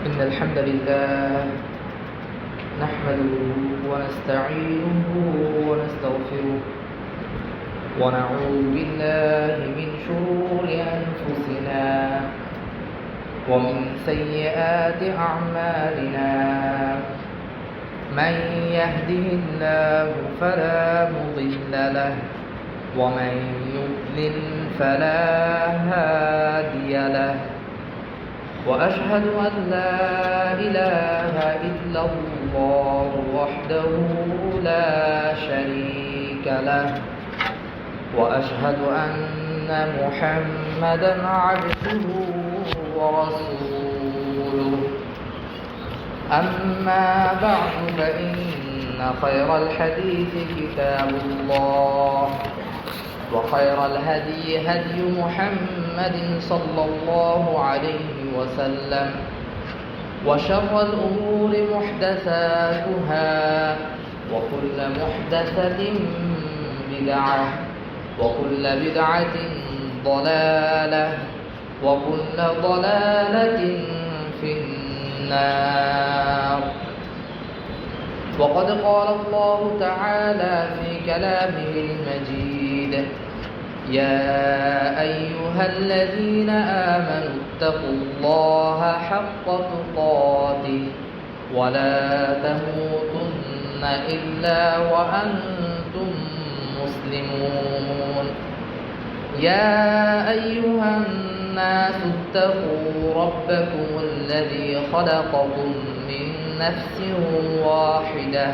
إن الحمد لله نحمده ونستعينه ونستغفره ونعوذ بالله من شرور أنفسنا ومن سيئات أعمالنا من يهده الله فلا مضل له ومن يضلل فلا هادي له وأشهد أن لا إله إلا الله وحده لا شريك له وأشهد أن محمدا عبده ورسوله أما بعد فإن خير الحديث كتاب الله وخير الهدي هدي محمد صلى الله عليه وسلم وشر الأمور محدثاتها وكل محدثة بدعة وكل بدعة ضلالة وكل ضلالة في النار. وقد قال الله تعالى في كلامه المجيد: يا أيها الذين آمنوا اتقوا الله حق تقاته ولا تموتن إلا وأنتم مسلمون. يا أيها الناس اتقوا ربكم الذي خلقكم من نفس واحدة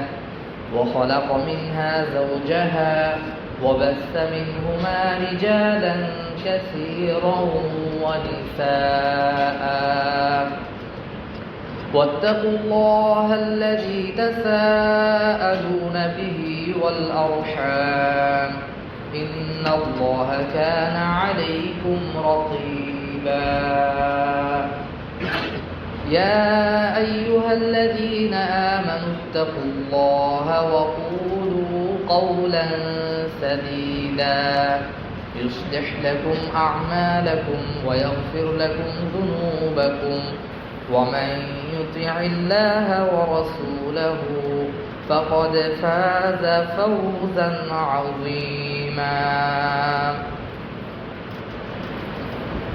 وخلق منها زوجها وبث منهما رجالا كثيرا ونساء واتقوا الله الذي تساءلون به والأرحام إن الله كان عليكم رقيبا. يا أيها الذين آمنوا اتقوا الله وقولوا قولا سديدا يصلح لكم أعمالكم ويغفر لكم ذنوبكم ومن يطع الله ورسوله فقد فاز فوزا عظيما.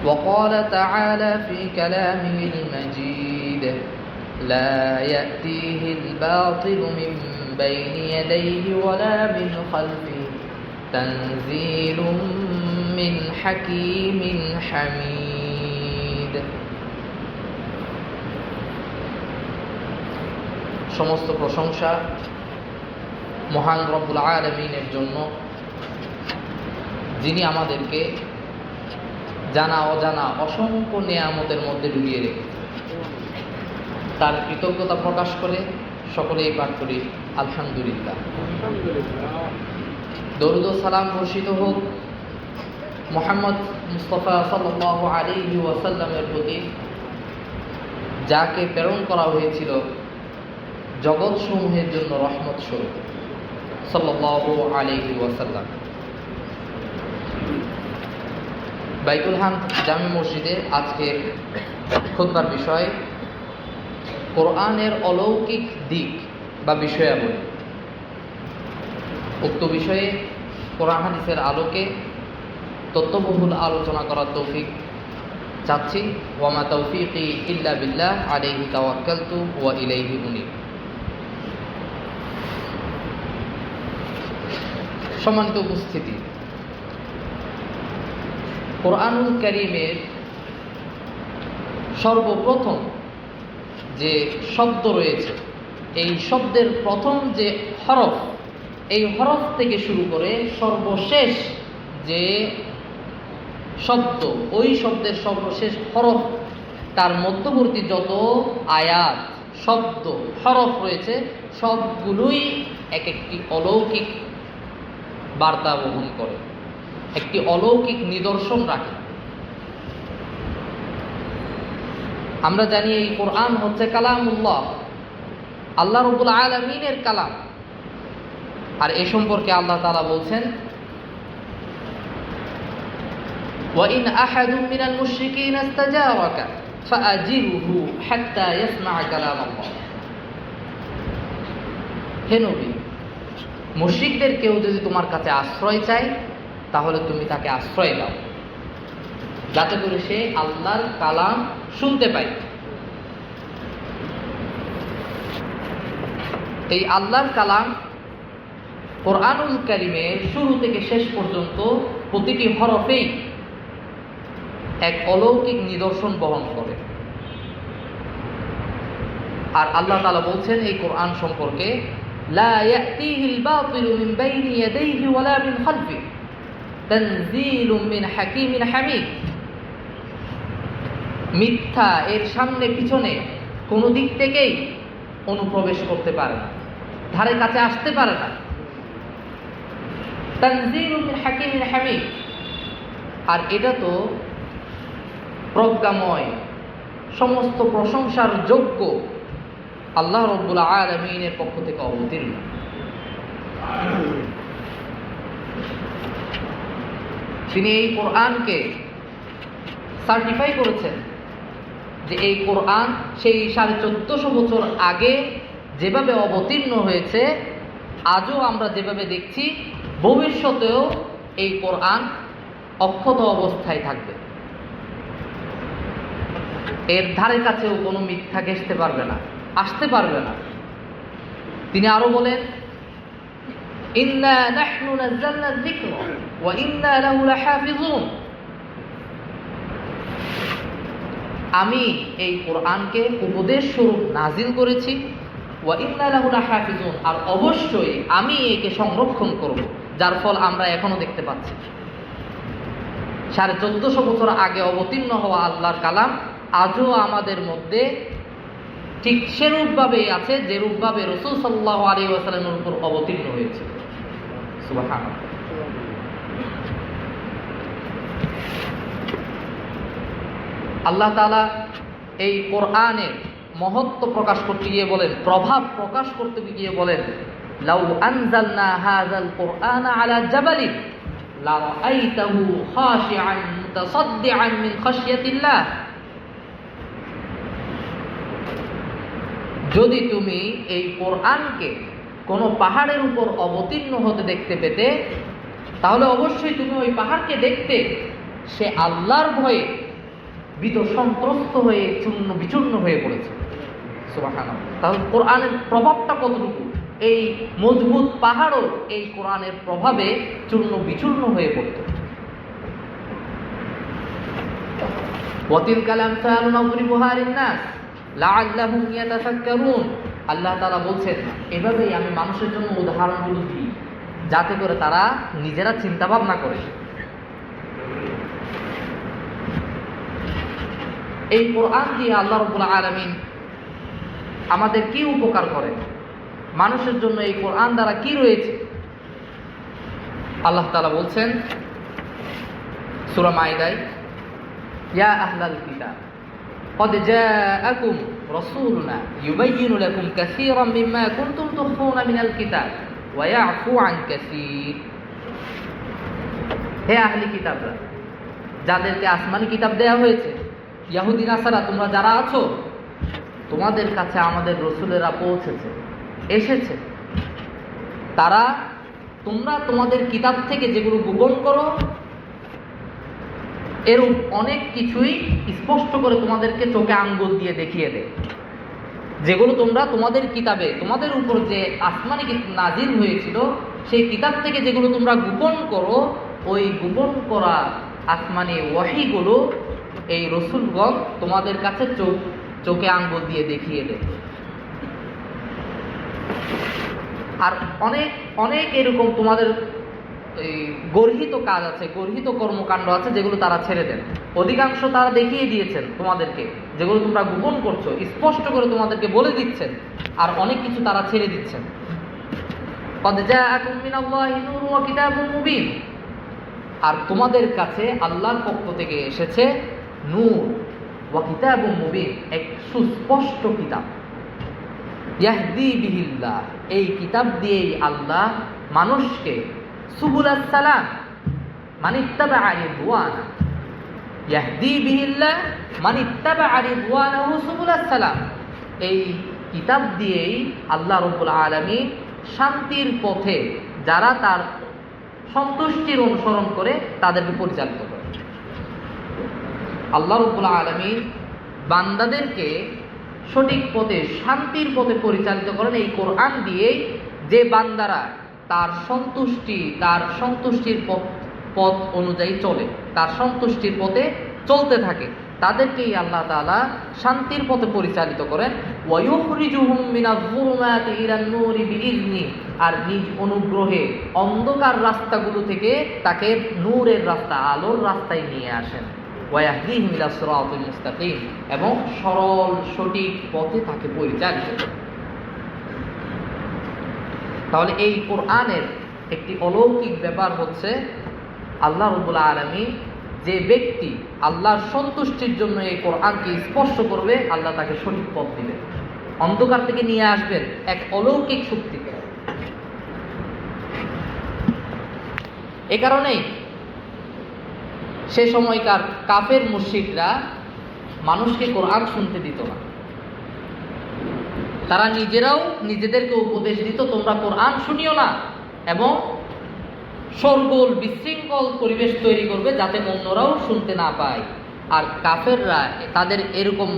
وقال تعالى في كلامه المجيد: لا يأتيه الباطل من بين يديه ولا من خلفه تنزيل من حكيم حميد. সমস্ত প্রশংসা মহান রব্বুল আলামিনের জন্য, যিনি আমাদেরকে জানা অজানা অসংখ্য নেয়ামতের মধ্যে ডুবিয়ে রেখেছে। তার কৃতজ্ঞতা প্রকাশ করে সকলেই পাঠ করি আলহামদুলিল্লাহ। দরুদ ও সালাম বর্ষিত হোক মুহাম্মদ মুস্তাফা সাল্লাল্লাহু আলাইহি ওয়াসাল্লামের প্রতি, যাকে প্রেরণ করা হয়েছিল জগৎ সমূহের জন্য রহমত স্বরূপ, সাল্লাল্লাহু আলাইহি ওয়াসাল্লাম। বাইতুল হামদ জামে মসজিদে আজকে খুতবার বিষয় কোরআনের অলৌকিক দিক বা বিষয়াবলী। উক্ত বিষয়ে কোরআন হাদিসের আলোকে তত্ত্ববহুল আলোচনা করার তৌফিক চাচ্ছি। ওয়ামা তৌফিকি ইল্লা বিল্লাহ আলাইহি তাওয়াক্কালতু ওয়া ইলাইহি উনীব। সম্মানিত উপস্থিতি, কোরআনুল কারীমের সর্বপ্রথম যে শব্দ রয়েছে, এই শব্দের প্রথম যে হরফ, এই হরফ থেকে শুরু করে সর্বশেষ যে শব্দ, ওই শব্দের সর্বশেষ হরফ, তার মধ্যবর্তী যত আয়াত, শব্দ, হরফ রয়েছে, সবগুলোই এক একটি অলৌকিক বার্তা বহন করে, একটি অলৌকিক নিদর্শন রাখে। আমরা জানি এই কোরআন হচ্ছে কালামুল্লাহ, আল্লাহ রাব্বুল আলামিনের কালাম। আর এ সম্পর্কে আল্লাহ তাআলা বলছেন, وإن أحد من المشركين استجارك ফাআজিরুহু হাত্তা ইয়াসমা'a কালাম আল্লাহ। হে নবী, মুশরিকদের কেউ যদি তোমার কাছে আশ্রয় চায় তাহলে তুমি তাকে আশ্রয় দাও, যাতে করে সে আল্লাহর কালাম শুনতে পায়। এই আল্লাহর কালাম কোরআনুল কারীমের শুরু থেকে শেষ পর্যন্ত প্রতিটি হরফেই এক অলৌকিক নিদর্শন বহন করে। আর আল্লাহ তাআলা বলছেন এই কোরআন সম্পর্কে, লা ইয়াতিহিল বাতিলু মিন বাইনি ইয়াদাইহি ওয়ালা মিন খালফি তানযীলুম মিন হাকীমিন হামিদ। মিথ্যা এর সামনে পিছনে কোনো দিক থেকেই অনুপ্রবেশ করতে পারে না, ধারে কাছে আসতে পারে না। তানযীলুম মিন হাকীমিন হামিদ। আর এটা তো প্রজ্ঞাময়, সমস্ত প্রশংসার যোগ্য আল্লাহ রাব্বুল আলামিনের পক্ষ থেকে অবতীর্ণ। তিনি এই কোরআনকে সার্টিফাই করেছেন যে এই কোরআন সেই 1450 বছর আগে যেভাবে অবতীর্ণ হয়েছে, আজও আমরা যেভাবে দেখছি, ভবিষ্যতেও এই কোরআন অক্ষত অবস্থায় থাকবে। এর ধারে কাছেও কোনো মিথ্যা ঘেঁষতে পারবে না, আসতে পারবে না। তিনি আরো বলেন, ইন্না নাহনু নাযালনা যিকরা ওয়া ইন্না লাহু লাহাফিজুন। আমি এই কোরআনকে উপদেশ স্বরূপ নাজিল করেছি, ওয়া ইন্না লাহু লাহাফিজুন, আর অবশ্যই আমি একে সংরক্ষণ করব, যার ফল আমরা এখনো দেখতে পাচ্ছি। 1450 বছর আগে অবতীর্ণ হওয়া আল্লাহর কালাম আজও আমাদের মধ্যে ঠিক সেরূপভাবেই আছে যেরূপভাবে রাসূল সাল্লাল্লাহু আলাইহি ওয়াসাল্লামের উপর অবতীর্ণ হয়েছে। সুবহানাল্লাহ। আল্লাহ তাআলা এই কোরআনের মহত্ব প্রকাশ করতে গিয়ে বলেন, প্রভাব প্রকাশ করতে গিয়ে বলেন, লাউ আনজালনা হাযাল কুরআনা আলা জাবালিন লারাআইতাহু খাশিআন মুতাসাদ্দিআন মিন খাশিয়াতিল্লাহ। যদি তুমি এই কোরআনকে কোনো পাহাড়ের উপর অবতীর্ণ হতে দেখতে পেতে, তাহলে অবশ্যই তুমি ওই পাহাড়কে দেখতে সে আল্লাহর ভয়ে ভীত সন্ত্রস্ত হয়ে চূর্ণ বিচূর্ণ হয়ে পড়েছে। সুবহানাল্লাহ। তাহলে কোরআনের প্রভাবটা কতটুকু? এই মজবুত পাহাড়ও এই কোরআনের প্রভাবে চূর্ণ বিচূর্ণ হয়ে পড়ত। ওয়াতিলকাল আমসালু নাদরিবুহা লিন-নাস লাআল্লাহুম ইয়াতাফাক্কারুন। আল্লাহ তাআলা বলছেন, এভাবেই আমি মানুষের জন্য উদাহরণগুলো দিই, যাতে করে তারা নিজেরা চিন্তা ভাবনা করে। এই কোরআন দিয়ে আল্লাহ রাব্বুল আলামিন আমাদের কি উপকার করে, মানুষের জন্য এই কোরআন দ্বারা কি রয়েছে? আল্লাহ তাআলা বলছেন সূরা মাইদায়, ইয়া আহলাল কিতাব قد جاءكم رسولنا يبين لكم كثيرا مما كنتم تخفون من الكتاب ويعفو عن كثير। হে আহলি কিতাবরা, যাদেরকে আসমানি কিতাব দেয়া হয়েছে, ইহুদি নাসারা তোমরা যারা আছো, তোমাদের কাছে আমাদের রাসূলেরা পৌঁছেছে, এসেছে। তারা তোমরা তোমাদের কিতাব থেকে যেগুলো গোপন করো, এরূপ অনেক কিছুই স্পষ্ট করে তোমাদেরকে চোখে আঙ্গুল দিয়ে দেখিয়ে দেয়। যেগুলো তোমরা তোমাদের কিতাবে, তোমাদের উপর যে আসমানি কিতাব নাজিল হয়েছিল, সেই কিতাব থেকে যেগুলো তোমরা গোপন করো, ওই গোপন করা আসমানি ওয়াহীগুলো এই রাসূলগণ তোমাদের কাছে চোখে আঙ্গুল দিয়ে দেখিয়ে দেয়। আর অনেক অনেক এরকম তোমাদের এই গর্হিত কাজ আছে, গর্হিত কর্মকাণ্ড আছে, যেগুলো তারা ছেড়ে দেন। অধিকাংশ তারা দেখিয়ে দিয়েছেন তোমাদেরকে, যেগুলো তোমরা গোপন করছো, স্পষ্ট করে তোমাদেরকে বলে দিচ্ছেন। আর অনেক কিছু তারা ছেড়ে দিচ্ছেন। قد جاءكم من الله نور وكتاب مبين। আর তোমাদের কাছে আল্লাহর পক্ষ থেকে এসেছে নূর ওয়া কিতাবুম মুবিন, এক সুস্পষ্ট কিতাব। ইয়াহদি বিহিল্লাহ, এই কিতাব দিয়েই আল্লাহ মানুষকে সুবুলাস সালাম মানিত্তাবা রিদওয়ানা, ইয়াহদি বিহিল্লাহ মান ইত্তাবা'a রিদওয়ানাহু সুবুলাস সালাম। এই কিতাব দিয়েই আল্লাহ রাব্বুল আলামিন শান্তির পথে যারা তার সন্তুষ্টির অনুসরণ করে তাদেরকে পরিচালিত করে। আল্লাহ রাব্বুল আলামিন বান্দাদেরকে সঠিক পথে শান্তির পথে পরিচালিত করেন এই কোরআন দিয়েই। যে বান্দারা তার সন্তুষ্টির পথ অনুযায়ী চলে, তার সন্তুষ্টির পথে চলতে থাকে, তাদেরকেই আল্লাহ তাআলা শান্তির পথে পরিচালিত করেন। ওয়ায়ুখরিজুহুম মিনাজ-যুলুমাতি ইলান-নূরি বিইذনি, আর নিজ অনুগ্রহে অন্ধকার রাস্তাগুলো থেকে তাকে নূরের রাস্তা, আলোর রাস্তায় নিয়ে আসেন। ওয়ায়াহদিহিম ইলা-সিরাতিল মুস্তাকিম, এবং সরল সঠিক পথে তাকে পরিচালিত করেন। তাহলে এই কোরআনের একটি অলৌকিক ব্যাপার হচ্ছে আল্লাহ রাব্বুল আলামিন যে ব্যক্তি আল্লাহর সন্তুষ্টির জন্য এই কোরআনকে স্পর্শ করবে, আল্লাহ তাকে সঠিক পথ দিবেন, অন্ধকার থেকে নিয়ে আসবেন এক অলৌকিক শক্তিকে। এ কারণেই সে সময়কার কাফের মুশরিকরা মানুষকে কোরআন শুনতে দিত না। তারা নিজেরাও নিজেদেরকে উপদেশ দিত, তোমরা কোরআন শুনিও না, এবং শোরগোল বিশৃঙ্খল পরিবেশ তৈরি করবে যাতে অন্যরাও শুনতে না পায়। আর কাফেররা তাদের এরকম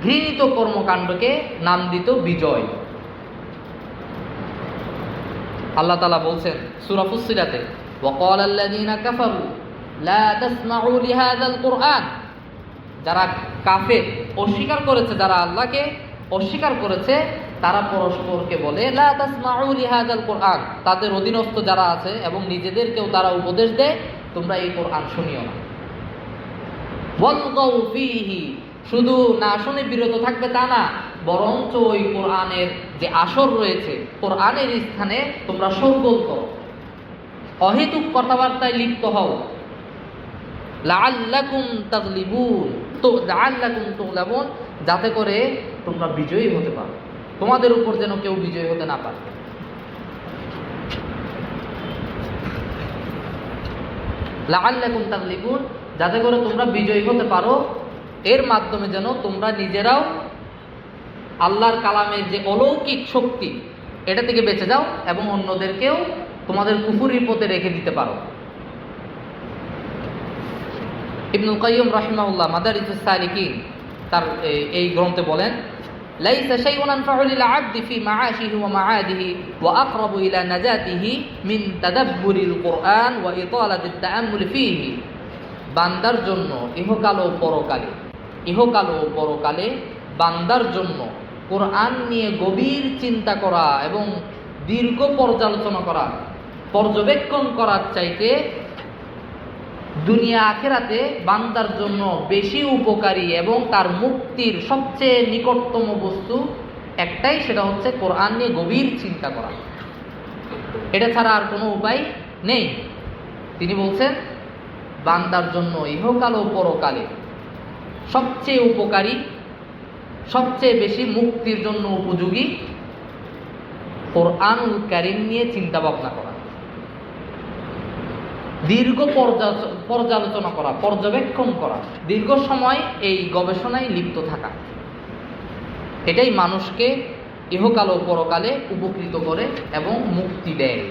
ঘৃণিত কর্মকাণ্ডকে নাম দিত বিজয়। আল্লাহ তাআলা বলছেন সূরা ফুসসিলাতে, ওয়াকালা আল্লাযীনা কাফারু লা তাসমাউ লিহাযাল কুরআন, যারা কাফের অস্বীকার করেছে, যারা আল্লাহকে অস্বীকার করেছে, তারা পরস্পরকে বলে লা তাসমাউ লিহাযাল কুরআন, তাদের অধীনস্থ যারা আছে এবং নিজেদেরকেও তারা উপদেশ দেয়, তোমরা এই কোরআন শুনিও না। ওয়ালগাউ ফীহি, শুধু না শুনে বিরত থাকবে তা না, বরঞ্চ ওই কোরআনের যে আসর রয়েছে, কোরআনের স্থানে তোমরা শোরগোল করো, অহেতুক কথাবার্তায় লিপ্ত হও। লাআল্লাকুম তাগলিবুন, তো লাআল্লাকুম তুগলাবুন, যাতে করে তোমরা বিজয়ী হতে পারো, তোমাদের উপর যেন কেউ বিজয়ী হতে না পারে। লাআল্লাকুম তাগলিবুন, যাতে করে তোমরা বিজয়ী হতে পারো, এর মাধ্যমে যেন তোমরা নিজেরাও আল্লাহর কালামের যে অলৌকিক শক্তি, এটা থেকে বেঁচে যাও এবং অন্যদেরকেও তোমাদের কুফরির পথে রেখে দিতে পারো। ইবনুল কাইয়্যিম রাহিমাহুল্লাহ মাদারিজুস সালিকিন তার এই গ্রন্থে বলেন, লাইসা শাইউন আনফাউ লিল আবদি ফি মাআশিহি ওয়া মাআদিহি ওয়া আকরাবু ইলা নাজাতিহি মিন তাদাব্বুরিল কুরআন ওয়া ইতালাতিত তাআম্মুল ফীহি। বান্দার জন্য ইহকাল ও পরকালে বান্দার জন্য কোরআন নিয়ে গভীর চিন্তা করা এবং দীর্ঘ পর্যালোচনা করা, পর্যবেক্ষণ করার চাইতে দুনিয়া আখিরাতে বান্দার জন্য বেশি উপকারী এবং তার মুক্তির সবচেয়ে নিকটতম বস্তু একটাই, সেটা হচ্ছে কোরআন নিয়ে গভীর চিন্তা করা। এটা ছাড়া আর কোনো উপায় নেই। তিনি বলছেন বান্দার জন্য ইহকাল ও পরকালে সবচেয়ে উপকারী, সবচেয়ে বেশি মুক্তির জন্য উপযোগী কোরআনুল কারীম নিয়ে চিন্তা ভাবনা করা, দীর্ঘ পর্যালোচনা করা, পর্যবেক্ষণ করা, দীর্ঘ সময় এই গবেষণায় লিপ্ত থাকা। এটাই মানুষকে ইহকাল ও পরকালে উপকৃত করে এবং মুক্তি দেয়।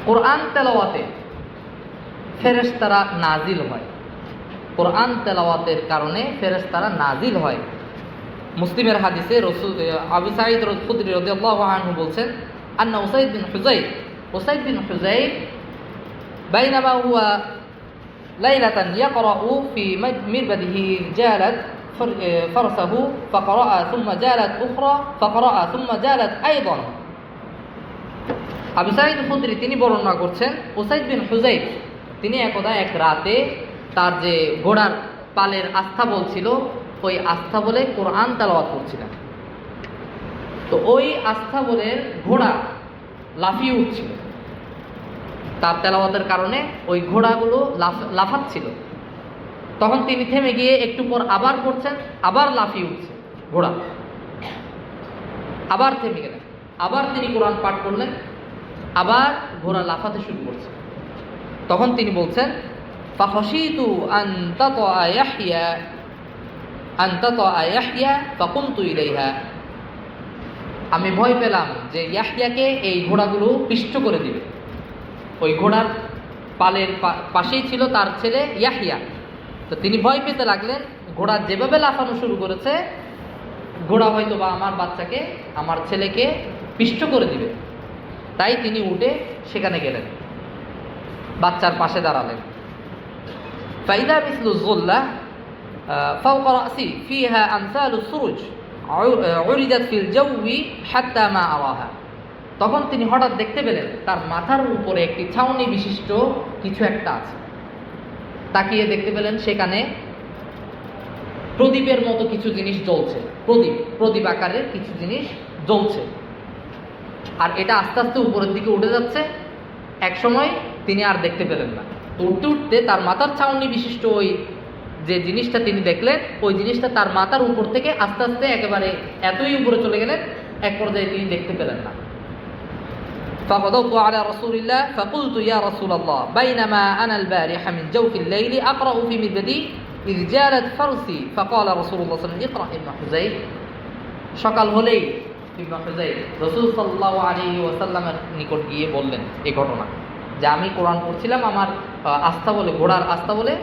কোরআন তেলাওয়াতে ফেরেশতারা নাজিল হয়, কোরআন তেলাওয়াতের কারণে ফেরেশতারা নাজিল হয়। মুসলিমের হাদিসে রাসূল আবু সাঈদ খুদরী রাদিয়াল্লাহু আনহু বলছেন, আন্না উসাইদ বিন হুযাইর বাইনামা হুয়া লাইলাতান ইয়াকরাউ ফি মিরবাদিহি জালাত ফারসাহু ফাকরাআ সুম্মা জালাত উখরা ফাকরাআ সুম্মা জালাত আইদান। আবু সাঈদ খুদরী তিনি বর্ণনা করছেন, উসাইদ বিন হুযাইর তিনি একদা এক রাতে তার যে ঘোড়ার পালের আস্তাবল ছিল, ওই আস্তাবলে কোরআন তেলাওয়াত করছিলেন। তো ওই আস্তাবলের ঘোড়া লাফিয়ে উঠছিল, তার তেলাওয়াতের কারণে ওই ঘোড়াগুলো লাফাচ্ছিল। তখন তিনি থেমে গিয়ে একটু পর আবার করছেন, আবার লাফিয়ে উঠছে ঘোড়া, আবার থেমে গেলেন, আবার তিনি কোরআন পাঠ করলেন। আবার ঘোড়া লাফাতে শুরু করছে। তখন তিনি বলছেন, ফাখশিতু আন তাতা ইয়াহইয়া ফাকুমতু ইলাইহা, আমি ভয় পেলাম যে ইয়াহইয়াকে এই ঘোড়াগুলো পিষ্ট করে দিবে। ওই ঘোড়ার পালের পাশেই ছিল তার ছেলে ইয়াহইয়া। তো তিনি ভয় পেতে লাগলেন, ঘোড়া যেভাবে লাফানো শুরু করেছে, ঘোড়া হয়তো বা আমার বাচ্চাকে, আমার ছেলেকে পিষ্ট করে দিবে। তাই তিনি উঠে সেখানে গেলেন, বাচ্চার পাশে দাঁড়ালেন। ফাইদা মিসলু যুল্লা ফাওকা রাসি ফিহা আমসালু সুরুজ উরিদাত ফিল জাওয়ি হাত্তা মা আরাহা। তখন তিনি হঠাৎ দেখতে পেলেন তার মাথার উপরে একটি ছাউনি বিশিষ্ট কিছু একটা আছে। তাকিয়ে দেখতে পেলেন সেখানে প্রদীপের মতো কিছু জিনিস জ্বলছে, প্রদীপ আকারের কিছু জিনিস জ্বলছে, আর এটা আস্তে আস্তে উপরের দিকে উঠে যাচ্ছে। এক সময় তিনি আর দেখতে পেলেন না। তো উঠতে উঠতে তার মাথার ছাউনি বিশিষ্ট ওই যে জিনিসটা তিনি দেখলেন, ওই জিনিসটা তার মাথার উপর থেকে আস্তে আস্তে একেবারে এতই উপরে চলে গেলেন, এক পর্যায়ে তিনি দেখতে পেলেন না। فغضبت على رسول الله فقلت يا رسول الله بينما أنا البارحة من جوف الليل أقرأ في مددي إذ جالت فرسي فقال رسول الله صلى الله عليه وسلم اقرأ ابن حزير। সকাল হলেই ইবনে হুযাইর রাসূল সাল্লাল্লাহু আলাইহি ওয়াসাল্লামের নিকট গিয়ে বললেন এই ঘটনা, যে আমি কোরআন পড়ছিলাম আমার আস্থা বলে, ঘোড়ার আস্থা বলে,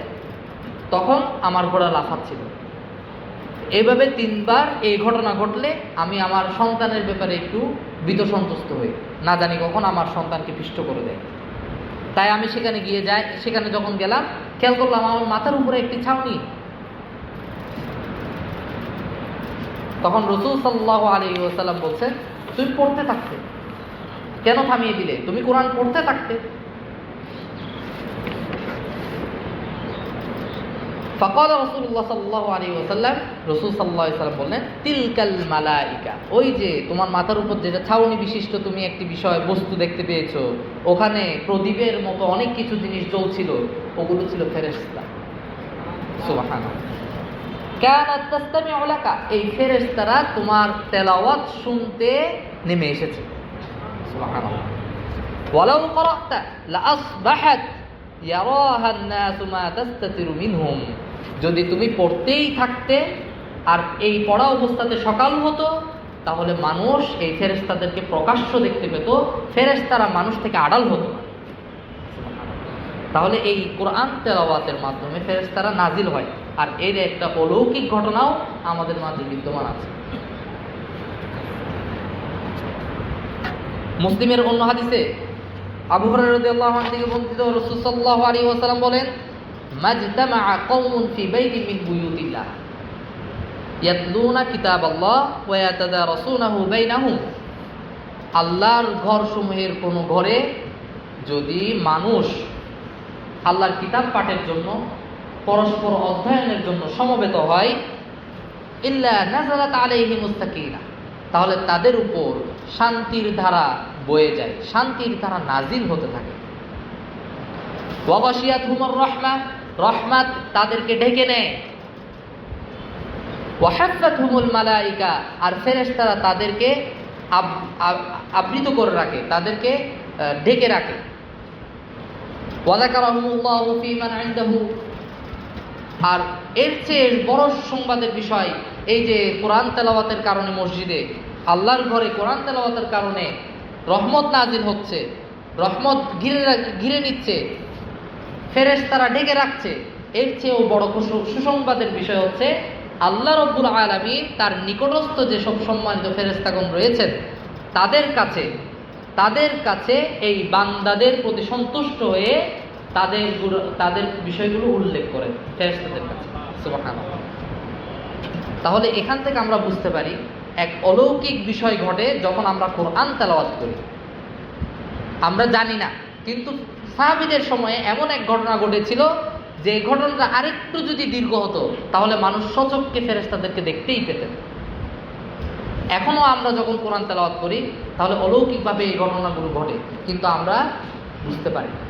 তখন আমার ঘোড়া লাফাচ্ছিল। এইভাবে 3 বার এই ঘটনা ঘটলে আমি আমার সন্তানের ব্যাপারে একটু ভীত সন্তুষ্ট হই, না জানি কখন আমার সন্তানকে পিষ্ট করে দেয়। তাই আমি সেখানে যখন গেলাম, খেয়াল করলাম আমার মাথার উপরে একটি ছাউনি। তখন রাসূল সাল্লাল্লাহু আলাইহি ওয়াসাল্লাম বলছেন, তুমি পড়তে থাকতে, কেন থামিয়ে দিলে? তুমি কোরআন পড়তে থাকতে। ফাকাল রাসূলুল্লাহ সাল্লাল্লাহু আলাইহি ওয়াসাল্লাম, রাসূল সাল্লাল্লাহু আলাইহি ওয়াসাল্লাম বললেন, তিলকাল মালাইকা, ওই যে তোমার মাথার উপর যেটা ছাউনি বিশিষ্ট তুমি একটি বিষয় বস্তু দেখতে পেয়েছো, ওখানে প্রদীপের মতো অনেক কিছু জিনিস জ্বলছিল, ওগুলো ছিল ফেরেশতা। সুবহানাল্লাহ। কানাত তাসতামিউ লাকা, এই ফেরেশতারা তোমার তেলাওয়াত শুনতে নেমে এসেছে। সুবহানাল্লাহ। ওয়ালাউ ক্বরাতা লাআসবাহাত ইয়ারাহা আন-নাসু মা তাস্তাতিরু মিনহুম, যদি তুমি পড়তেই থাকতে আর এই পড়া অবস্থাতে সকাল হতো, তাহলে মানুষ এই ফেরেশতাদেরকে প্রকাশ্য দেখতে পেত, ফেরেশতারা মানুষ থেকে আড়াল হতো না। তাহলে এই কোরআন তেলাওয়াতের মাধ্যমে ফেরেশতারা নাজিল হয়, আর এর একটা অলৌকিক ঘটনাও আমাদের মাঝে বিদ্যমান আছে। মুসলিমের অন্য হাদিসে আবু হুরায়রা রাদিয়াল্লাহু আনহু থেকে বর্ণিত, রাসূল সাল্লাল্লাহু আলাইহি ওয়াসাল্লাম বলেন, মাজতামাআ কওমুন ফি বাইতিন মিন বুয়ুতিল্লাহ ইয়াতলুনা কিতাবাল্লাহ ওয়া ইয়াতাদারাসুনাহু বাইনাহুম। আল্লাহর ঘরসমূহের কোনো ঘরে যদি মানুষ আল্লাহর কিতাব পাঠের জন্য, পরস্পর অধ্যয়নের জন্য সমবেত হয়, ইল্লা নাযালাত আলাইহিমুস সাকিনা, তাহলে তাদের উপর শান্তির ধারা বয়ে যায়, শান্তির ধারা নাজিল হতে থাকে। ওয়া গাশিয়াতহুমুর রাহমা, রহমত তাদেরকে ঢেকে নেয়। ওয়া হাফাতহুমুল মালাইকা, আর ফেরেশতারা তাদেরকে আবৃত করে রাখে, তাদেরকে ঢেকে রাখে। ওয়া যাকারাহুমুল্লাহু ফী মান ইনদাহু, আর এর চেয়ে বড় সংবাদের বিষয় এই যে কোরআন তেলাওয়াতের কারণে মসজিদে, আল্লাহর ঘরে কোরআন তেলাওয়াতের কারণে রহমত নাজিল হচ্ছে, রহমত ঘিরে নিচ্ছে, ফেরেশতারা ঢেকে রাখছে। এর চেয়েও বড় সুসংবাদের বিষয় হচ্ছে আল্লাহ রব্বুল আলামিন তার নিকটস্থ যেসব সম্মানিত ফেরেশতাগণ রয়েছেন, তাদের কাছে এই বান্দাদের প্রতি সন্তুষ্ট হয়ে তাদের বিষয়গুলো উল্লেখ করেন ফেরেশতাদের কাছে। সুবহানাল্লাহ। তাহলে এখান থেকে আমরা বুঝতে পারি এক অলৌকিক বিষয় ঘটে যখন আমরা কোরআন তেলাওয়াত করি। আমরা জানি না, কিন্তু সাহাবীদের সময়ে এমন এক ঘটনা ঘটেছিল যে ঘটনাটা আরেকটু যদি দীর্ঘ হতো তাহলে মানুষ সচক্ষে ফেরেশতাদেরকে দেখতেই পেতেন। এখনো আমরা যখন কোরআন তেলাওয়াত করি তাহলে অলৌকিকভাবে এই ঘটনাগুলো ঘটে, কিন্তু আমরা বুঝতে পারি না।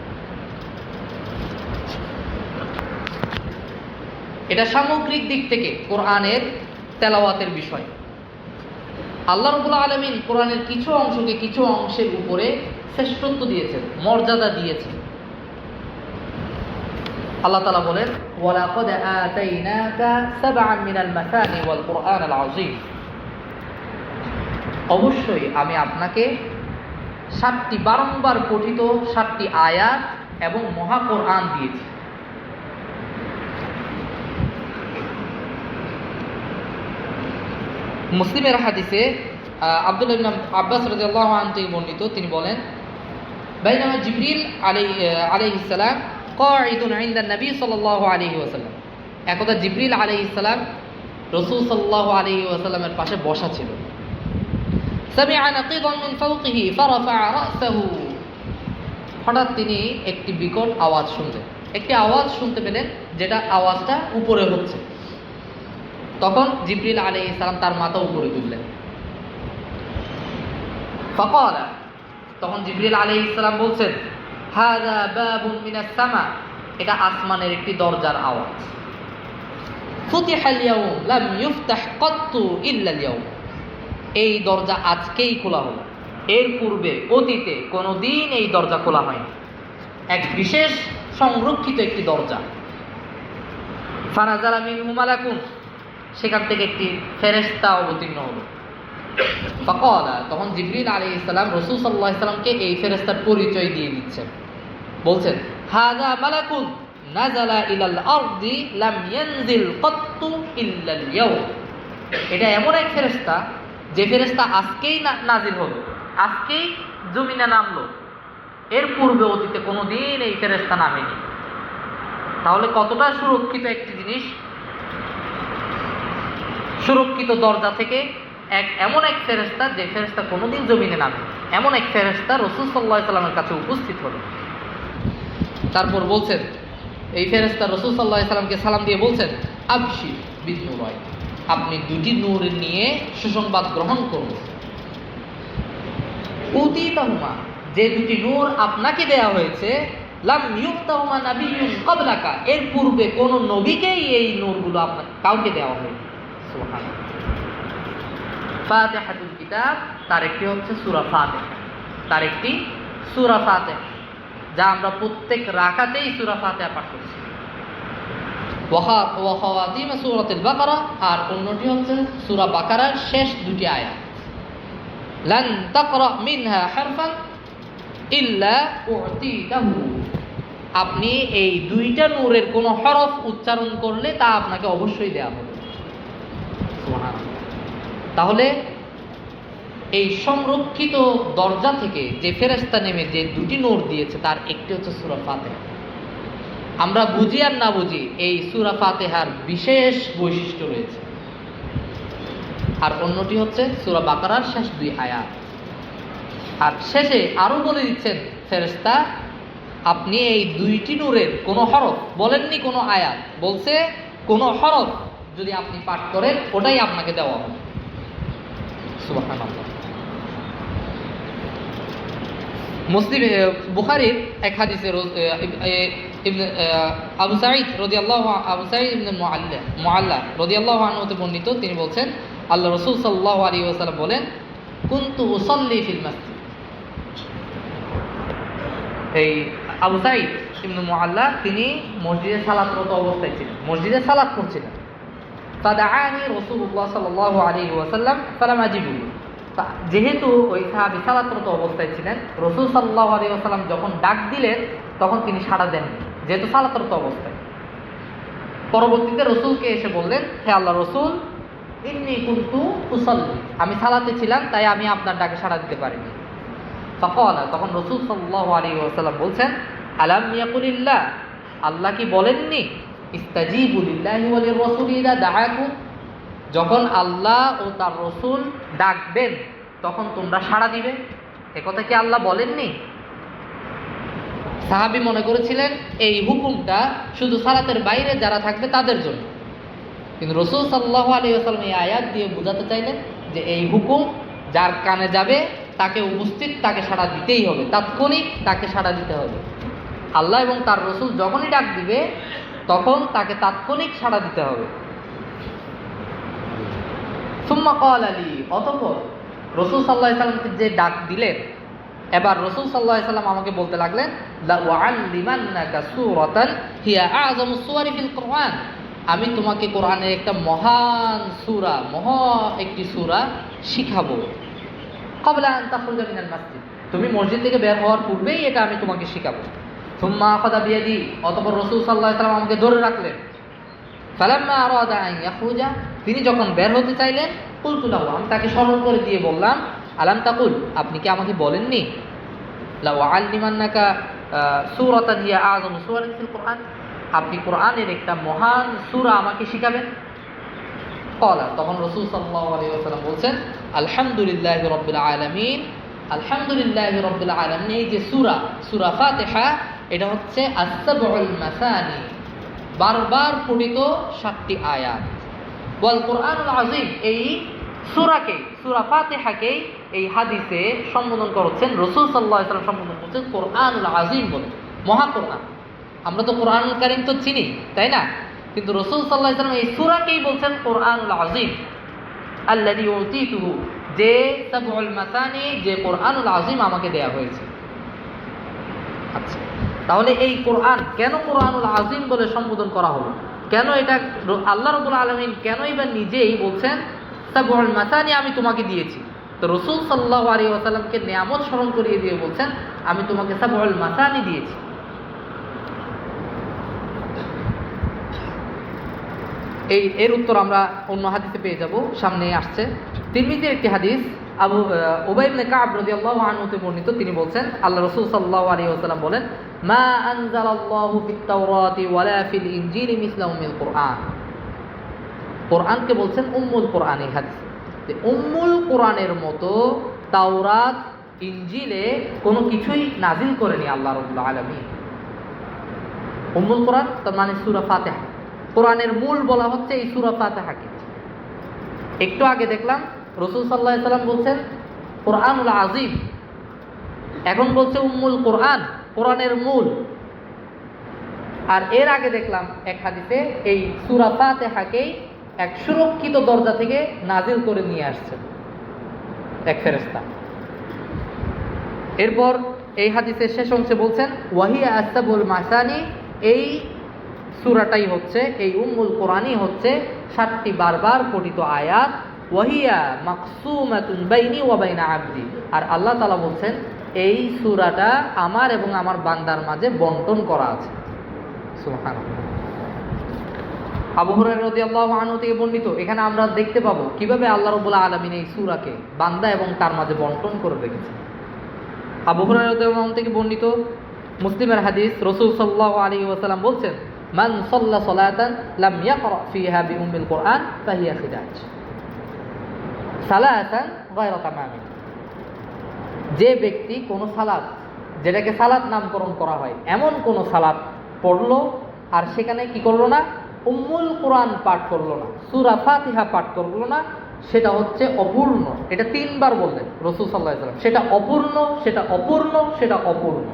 এটা সামগ্রিক দিক থেকে কোরআনের তেলাওয়াতের বিষয়। আল্লাহ রাব্বুল আলামিন কোরআনের কিছু অংশকে কিছু অংশের উপরে শ্রেষ্ঠত্ব দিয়েছেন, মর্যাদা দিয়েছেন। আল্লাহ তাআলা বলেন, ওয়ালাকাদ আতাইনাকা সাবআন মিনাল মাসানি ওয়াল কুরআনাল আযীম, অবশ্যই আমি আপনাকে 7টি বারংবার পঠিত 7টি আয়াত এবং মহা কোরআন দিয়েছি। মুসলিমের হাদিসে আব্দুল্লাহ ইবনে আব্বাস রাদিয়াল্লাহু আনহু থেকে বর্ণিত, তিনি বলেন, বাইনামা জিবরিল আলাইহিস সালাম কাঈদুন ইনদা নবী সাল্লাল্লাহু আলাইহি ওয়াসাল্লাম, একদা জিবরিল আলাইহিস সালাম রাসূল সাল্লাল্লাহু আলাইহি ওয়াসাল্লামের পাশে বসা ছিল। সামিআ নাকিদান মিন ফাওকিহি ফারাফা রাসাহু, হঠাৎ তিনি একটি বিকট আওয়াজ শুনলেন, একটি আওয়াজ শুনতে পেলেন যেটা আওয়াজটা উপরে হচ্ছে। তখন জিবরিল আলাইহিস সালাম তার মাথা উপরে তুললেন। ফাকালা, তখন জিবরিল আলাইহিস সালাম বলছেন, হাযা বাবুন মিনাস সামা, এটা আসমানের একটি দরজার আওয়াজ। ফুতিহাল ইয়াউম লাম ইফতাহ কাত্তু ইল্লা আল-ইয়াউম, এই দরজা আজকেই খোলা হলো, এর পূর্বে অতীতে কোনোদিন এই দরজা খোলা হয়নি। এক বিশেষ সংরক্ষিত একটি দরজা। ফানাজালা মিনহু মালাকুন, সেখান থেকে একটি ফেরেশতা অবতীর্ণ হলো। ফাকালা, তখন জিবরিল আলাইহিস সালাম রাসূল সাল্লাল্লাহু আলাইহি সাল্লামকে এই ফেরেশতার পরিচয় দিয়ে দিচ্ছেন, বলছেন, হাযা মালাকুন নাযালা ইলাল আরদি লাম ইয়ানজিল কাত্তু ইল্লা আল-ইয়াউম, এটা এমন এক ফেরেশতা যে ফেরেশতা আজকেই নাজিল হলো, আজকেই জমিনে নামলো, এর পূর্বে অতীতে কোনোদিন এই ফেরেশতা নামেনি। তাহলে কতটা সুরক্ষিত একটি জিনিস, সুরক্ষিত দরজা থেকে এমন এক ফেরেশতা যে ফেরেশতা কোনোদিন জমিনে নামে, এমন এক ফেরেশতা রাসূল সাল্লাল্লাহু আলাইহি সাল্লামের কাছে উপস্থিত হলো। তারপর বলছেন, এই ফেরেশতা রাসূল সাল্লাল্লাহু আলাইহি সাল্লামকে সালাম দিয়ে বলছেন, আবশির বিন-নূরাই, আপনি দুটি নূর নিয়ে সুসংবাদ গ্রহণ করুন। উতিতাহুমা, যে দুটি নূর আপনাকে দেয়া হয়েছে, লাম ইউতাহুমা নাবিয়্যুন ক্বাবলাকা, এর পূর্বে কোন নবীকেই এই নূরগুলো আপনাকে কাউকে দেওয়া হয়নি। সুবহানাল্লাহ। ফাতিহাতুল কিতাব, তার একটি হচ্ছে সূরা ফাতিহা, তার একটি সূরা ফাতিহা, যা আমরা প্রত্যেক রাকাতেই সূরা ফাতিহা পাঠ করছি। ওয়া খাওয়াতিম সূরাতুল বাকারা, আর অন্যটি হচ্ছে সূরা বাকারার শেষ দুটি আয়াত। লান তাকরা মিনহা হারফান ইল্লা উতিতাহু, আপনি এই দুইটা নূরের কোন হরফ উচ্চারণ করলে তা আপনাকে অবশ্যই দেয়া হবে। সুবহানাল্লাহ। তাহলে এই সংরক্ষিত দরজা থেকে যে ফেরেশতা নেমে যে দুটি নূর দিয়েছে, তার একটি হচ্ছে সূরা ফাতিহা। আমরা বুঝি আর না বুঝি, এই সূরা ফাতিহার বিশেষ বৈশিষ্ট্য রয়েছে। আর অন্যটি হচ্ছে সূরা বাকারার শেষ দুই আয়াত। আর শেষে আরো বলে দিচ্ছেন ফেরেশতা, আপনি এই দুইটি নূরের কোনো হরফ, বলেননি কোনো আয়াত, বলছে কোনো হরফ যদি আপনি পাঠ করেন ওটাই আপনাকে দেওয়া হবে। সুবহানাল্লাহ। মুসলিম বুখারীর এক হাদিসে আবু সাঈদ ইবনে মুআল্লা রাদিয়াল্লাহু আনহু হতে বর্ণিত, তিনি বলছেন, আল্লাহ রাসূল সাল্লাল্লাহু আলাইহি ওয়াসাল্লাম বলেন, কুনতু উসাল্লি ফিল মাসজিদ, এই আবু সাঈদ ইবনে মুআল্লা তিনি মসজিদে সালাতরত অবস্থায় ছিলেন, মসজিদে সালাত করছিলেন। ফাদাআনি রাসূলুল্লাহ সাল্লাল্লাহু আলাইহি ওয়াসাল্লাম ফালাম আজিবু, যেহেতু ওই সাহাবী সালাতরত অবস্থায় ছিলেন, রাসূল সাল্লাল্লাহু আলাইহি ওয়াসাল্লাম যখন ডাক দিলেন তখন তিনি সাড়া দেননি, যেহেতু সালাতরত অবস্থায়। পরবর্তীতে রাসূলকে এসে বললেন, হে আল্লাহর রাসূল, ইন্নী কুনতু উসাল্লি, আমি সালাতে ছিলাম তাই আমি আপনার ডাকে সাড়া দিতে পারিনি। ফাকালা, তখন রাসূল সাল্লাল্লাহু আলাইহি ওয়াসাল্লাম বলছেন, আলাম ইয়াকুলিল্লাহ, আল্লাহ কি বলেননি, ইস্তাজিবু লিল্লাহি ওয়া লির-রাসূলি ইযা দাআকুম, যখন আল্লাহ ও তার রাসূল ডাকবেন তখন তোমরা সাড়া দিবে, একথা কি আল্লাহ বলেননি? সাহাবী মনে করেছিলেন এই হুকুমটা শুধু সালাতের বাইরে যারা থাকবে তাদের জন্য, কিন্তু রাসূল সাল্লাল্লাহু আলাইহি ওয়াসাল্লাম এই আয়াত দিয়ে বোঝাতে চাইলেন যে এই হুকুম যার কানে যাবে তাকে উপস্থিত, তাকে সাড়া দিতেই হবে, তাৎক্ষণিক তাকে সাড়া দিতে হবে। আল্লাহ এবং তার রাসূল যখনই ডাক দিবে তখন তাকে তাৎক্ষণিক সাড়া দিতে হবে। সুম্মা ক্বালা লি, অতঃপর রাসূল সাল্লাল্লাহু আলাইহি ওয়াসাল্লামকে যে ডাক দিলেন এবার রাসূল সাল্লাল্লাহু আলাইহি ওয়াসাল্লাম আমাকে বলতে লাগলেন, লা উআল্লিমান্নাকা সূরাতান হিয়া আ'যামুস সুওয়ারি ফিল কুরআন, আমি তোমাকে কোরআনের একটা মহান সূরা, একটি সূরা শিখাবো। ক্বাবলা আন তাখরুজা মিনাল মাসজিদ, তুমি মসজিদ থেকে বের হওয়ার পূর্বেই এটা আমি তোমাকে শিখাবো। সুম্মা আখাযা বিয়াদি, অতঃপর রাসূল সাল্লাল্লাহু আলাইহি ওয়াসাল্লাম আমাকে ধরে রাখলেন। ফালাম্মা আরাদা আন ইয়াখরুজা, তিনি যখন বের হতে চাইলেন, কুলতু লাহু, আমি তাকে স্মরণ করে দিয়ে বললাম, আলাম তাকুল, আপনি কি আমাকে বলেননি লা উআল্লিমান্নাকা সূরাতান হিয়া আ'যামু সুওয়ারি ফিল কুরআন, আপনি কোরআনের একটা মহান সূরা আমাকে শিখাবেন? ক্বালা, তখন রাসূল সাল্লাল্লাহু আলাইহি ওয়াসাল্লাম বলছেন, আলহামদুলিল্লাহি রাব্বিল আলামিন, আলহামদুলিল্লাহি রাব্বিল আলামিন। এই যে সূরা ফাতিহা, এটা হচ্ছে আস-সাবউল মাসানি, বারবার পঠিত 7টি আয়াত। ওয়াল কোরআনুল আযীম, এই সূরা ফাতিহাকে এই হাদিসে সম্বোধন করছেন রাসূল সাল্লাল্লাহু আলাইহি ওয়াসাল্লাম, সম্বোধন করছেন কোরআনুল আযীম বলে, মহা কোরআন। আমরা তো কোরআনুল কারীম তো চিনি, তাই না? কিন্তু রাসূল সাল্লাল্লাহু আলাইহি ওয়াসাল্লাম এই সূরাকেই বলছেন কোরআনুল আযীম, আল্লাযী উতীতুহু, যে সাবউল মাসানি, যে কোরআনুল আযীম আমাকে দেয়া হয়েছে। আচ্ছা, তাহলে এই কোরআন কেন কোরআনুল আযীম বলে সম্বোধন করা হলো? কেন এটা আল্লাহ রাব্বুল আলামিন কেনই বা নিজেই বলছেন সাবউল মাসানি আমি তোমাকে দিয়েছি? তো রাসূল সাল্লাল্লাহু আলাইহি ওয়াসাল্লামকে নিয়ামত স্মরণ করিয়ে দিয়ে বলছেন, আমি তোমাকে সাবউল মাসানি দিয়েছি। এর উত্তর আমরা অন্য হাদিসে পেয়ে যাব, সামনে আসছে। তিরমিজির একটি হাদিস, আবু উবাই ইবনে কাব রাদিয়াল্লাহু আনহু তে বর্ণিত, তিনি বলছেন, আল্লাহ রাসূল সাল্লাল্লাহু আলাইহি ওয়াসাল্লাম বলেন, মা আনজালাল্লাহু ফিত তাওরাতি ওয়ালা ফিল ইনজিলি মিসলা উম্মুল কুরআন। কোরআনকে বলছেন উম্মুল কুরআন। এই হাদিস উম্মুল কুরআনের মতো তাওরাত, ইনজিলে কোনো কিছুই নাজিল করেনি আল্লাহ রাব্বুল আলামিন। উম্মুল কুরআন তার মানে সূরা ফাতিহা। কোরআনের মূল বলা হচ্ছে এই সূরা ফাতিহাকে। একটু আগে দেখলাম রাসূল সাল্লাল্লাহু আলাইহি ওয়াসাল্লাম বলছেন কোরআনুল আযীম, এখন বলছে উম্মুল কুরআন, কোরআনের মূল। আর এর আগে দেখলাম এক হাদিসে এই সূরা ফাতিহাকেই এক সুরক্ষিত দরজা থেকে নাজিল করে নিয়ে আসছে এক ফেরেশতা। এরপর এই হাদিসের শেষ অংশে বলছেন, ওয়াহিয়া আস-সাবউল মাসানি, এই সূরাটাই হচ্ছে, এই উম্মুল কুরআনই হচ্ছে 7টি বারবার পঠিত আয়াত। ওয়াহিয়া মাকসুমাতুন বাইনি ওয়া বাইনা আবদি, আর আল্লাহ তাআলা বলছেন এই সূরাটা আমার এবং আমার বান্দার মাঝে বণ্টন করা আছে। সুবহানাল্লাহ। আবু হুরায়রা রাদিয়াল্লাহু আনহু থেকে বর্ণিত, এখানে আমরা দেখতে পাবো কিভাবে আল্লাহ রাব্বুল আলামিন এই সূরাকে বান্দা এবং তার মাঝে বণ্টন করে রেখেছেন। আবু হুরায়রা রাদিয়াল্লাহু আনহু থেকে বর্ণিত মুসলিমের হাদিস, রাসূল সাল্লাল্লাহু আলাইহি ওয়াসাল্লাম বলছেন, মান সাল্লা সালাতান লাম ইয়াকরা ফিহা বিউম্মিল কুরআন ফাহিয়া খিদাজ সালাতান গায়রা তামামিন। যে ব্যক্তি কোনো সালাত, যেটাকে সালাত নামকরণ করা হয়, এমন কোনো সালাত পড়লো আর সেখানে কি করলো না, উম্মুল কুরআন পাঠ করলো না, সূরা ফাতিহা পাঠ করলো না, সেটা হচ্ছে অপূর্ণ। এটা 3বার বললেন রাসূল সাল্লাল্লাহু আলাইহি ওয়াসাল্লাম, সেটা অপূর্ণ, সেটা অপূর্ণ, সেটা অপূর্ণ।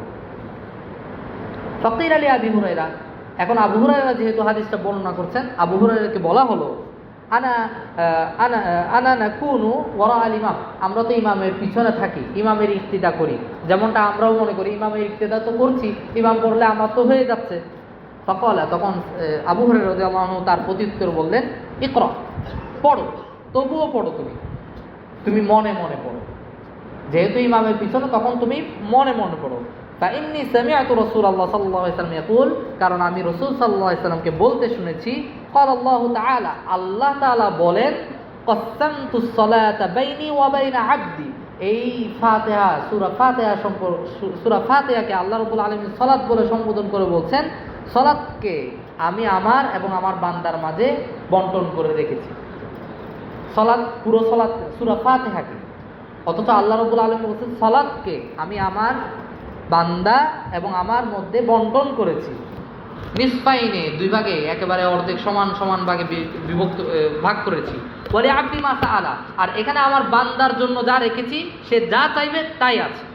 ফাকির আলী আবি হুরায়রা, এখন আবু হুরায়রা যেহেতু হাদিসটা বর্ণনা করছেন, আবু হুরায়রাকে বলা হলো, আনা নাকুনু ওয়ারা আল ইমাম, আমরা তো ইমামের পিছনে থাকি, ইমামের ইক্তিদা করি, যেমনটা আমরাও মনে করি ইমামের ইক্তিদা তো করছি, ইমাম পড়লে আমার তো হয়ে যাচ্ছে। ফাকালা, তখন আবু হুরায়রা রাদিয়াল্লাহু আনহু তার প্রত্যুত্তর বললেন, ইকরা, পড়ো, তবুও পড়ো, তুমি মনে মনে পড়ো, যেহেতু ইমামের পিছনে তখন তুমি মনে মনে পড়ো। ফাইন্নী সামিআতু রাসূলুল্লাহ সাল্লাল্লাহু আলাইহি ওয়াসাল্লাম ইয়াকুল, কারণ আমি রাসূল সাল্লাল্লাহু আলাইহি ওয়াসাল্লামকে বলতে শুনেছি, ক্বাল আল্লাহু তাআলা, আল্লাহ তাআলা বলেন, কাসসামতুস সালাতা বাইনি ওয়া বাইনা আবদি। এই ফাতিহা, সূরা ফাতিহাকে আল্লাহ রাব্বুল আলামিন সালাত বলে সম্বোধন করে বলছেন, সালাতকে আমি আমার এবং আমার বান্দার মাঝে বণ্টন করে রেখেছি। সালাত, পুরো সালাত, সূরা ফাতিহাকে, অথচ আল্লাহ রাব্বুল আলামিন বলছেন সালাতকে আমি আমার বান্দা এবং আমার মধ্যে বণ্টন করেছি। নিসফাইনে, 2 ভাগে, একেবারে অর্ধেক সমান সমান ভাগে বিভক্ত, ভাগ করেছি। বলে আব্দি মা সাআলা, আর এখানে আমার বান্দার জন্য যা রেখেছি, সে যা চাইবে তাই আছে,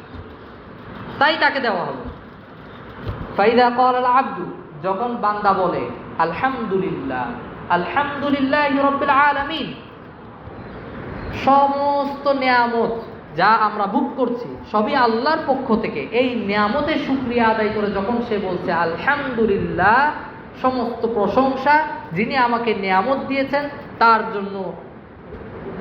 তাই তাকে দেওয়া হবে। ফাইদা ক্বালাল আবদু, যখন বান্দা বলে আলহামদুলিল্লাহ, আলহামদুলিল্লাহি রাব্বিল আলামিন, সমস্ত নিয়ামত যা আমরা ভোগ করছি সবই আল্লাহর পক্ষ থেকে। এই নিয়ামতের শুকরিয়া আদায় করে যখন সে বলছে আলহামদুলিল্লাহ, সমস্ত প্রশংসা যিনি আমাকে নিয়ামত দিয়েছেন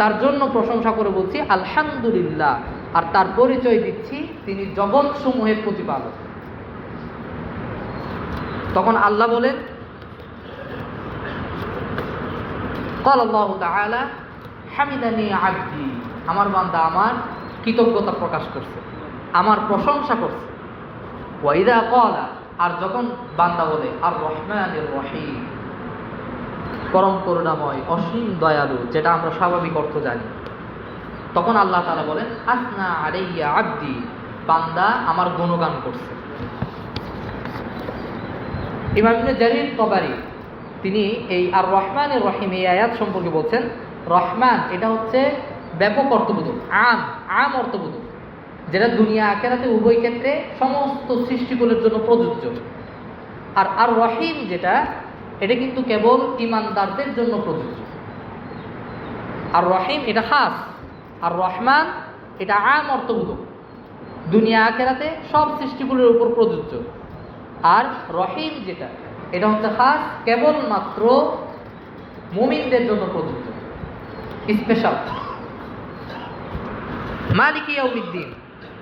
তার জন্য প্রশংসা করে বলছি আলহামদুলিল্লাহ, আর তার পরিচয় দিচ্ছি তিনি জগৎসমূহের প্রতিপালক। তখন আল্লাহ বলেন, قال الله تعالى হামিদানি আবদি, আমার বান্দা আমার কৃতজ্ঞতা প্রকাশ করছে, আমার প্রশংসা করছে। ওয়াইদা ক্বালা, আর যখন বান্দা বলে আর রহমানির রহিম, পরম করুণাময় অসীম দয়ালু, যেটা আমরা স্বাভাবিক অর্থ জানি, তখন আল্লাহ তাআলা বলেন আসনা আলাইয়া আবদি, বান্দা আমার গুণগান করছে। ইমাম ইবনে জারীর তাবারী তিনি এই আর রহমানির রহিম এই আয়াত সম্পর্কে বলছেন, রহমান এটা হচ্ছে ব্যাপক অর্থবোধক, আম অর্থবোধক, যেটা দুনিয়া আখিরাতে উভয় ক্ষেত্রে সমস্ত সৃষ্টিকুলের জন্য প্রযোজ্য। আর রহিম যেটা, এটা কিন্তু কেবল ঈমানদারদের জন্য প্রযোজ্য। আর রহিম এটা খাস, আর রহমান এটা আম অর্থবোধক, দুনিয়া আখিরাতে সব সৃষ্টিকুলের উপর প্রযোজ্য। আর রহিম যেটা, এটা হচ্ছে খাস, কেবলমাত্র মুমিনদের জন্য প্রযোজ্য, স্পেশাল। মালিক ইয়াউমিদ্দিন,